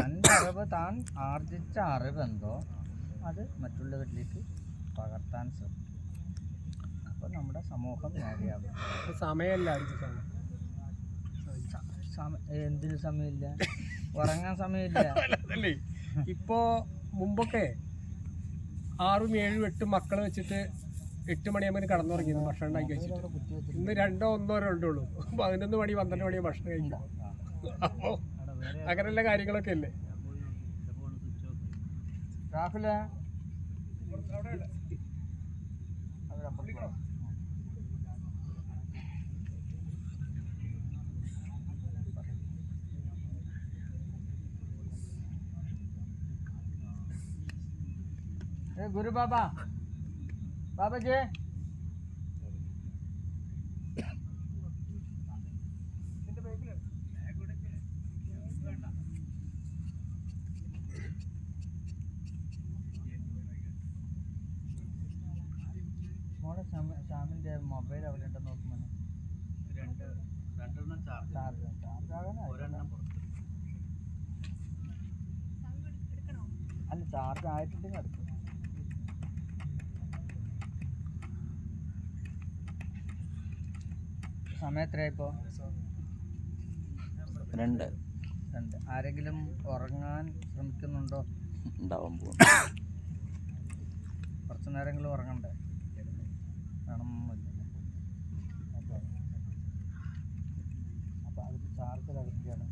തൻ്റെ അറിവ്, താൻ ആർജിച്ച അറിവെന്തോ അത് മറ്റുള്ളവരിലേക്ക് പകർത്താൻ ശ്രമിക്കും. അപ്പോൾ നമ്മുടെ സമൂഹം നേരെയാകും. സമയമല്ല എന്തിനു സമയമില്ല? ഉറങ്ങാൻ സമയമില്ല. അല്ലേ? ഇപ്പോ മുമ്പൊക്കെ 6, 7, 8 മക്കളെ വെച്ചിട്ട് 8 മണിയാകുമ്പോൾ കടന്നുറങ്ങിയിരുന്നു ഭക്ഷണം ഉണ്ടാക്കി വെച്ചിട്ട്. ഇന്ന് 2, 1, 2 ഉള്ളൂ. 11 മണി 12 മണി ഭക്ഷണം കഴിക്കും. അപ്പോൾ അങ്ങനെയുള്ള കാര്യങ്ങളൊക്കെ അല്ലേ രാഹുല? गुरु बाबा, बाबा जी മോളെ ഷാമിൻ്റെ മൊബൈൽ അവിടെ ഉണ്ടെന്ന് നോക്കുമ്പോൾ രണ്ടെണ്ണം ചാർജ് ആകാനായി. അല്ല, ചാർജ് ആയിട്ടുണ്ടെങ്കിൽ അടുത്ത് സമയം എത്രയായിപ്പോൾ? 2 ആരെങ്കിലും ഉറങ്ങാൻ ശ്രമിക്കുന്നുണ്ടോ? ഉണ്ടാവാൻ പോകും. കുറച്ച് നേരമെങ്കിലും ഉറങ്ങണ്ടേ? വേണമെന്നില്ല. അപ്പോൾ അതിൽ ചാർജ് അകറ്റിയാണ്.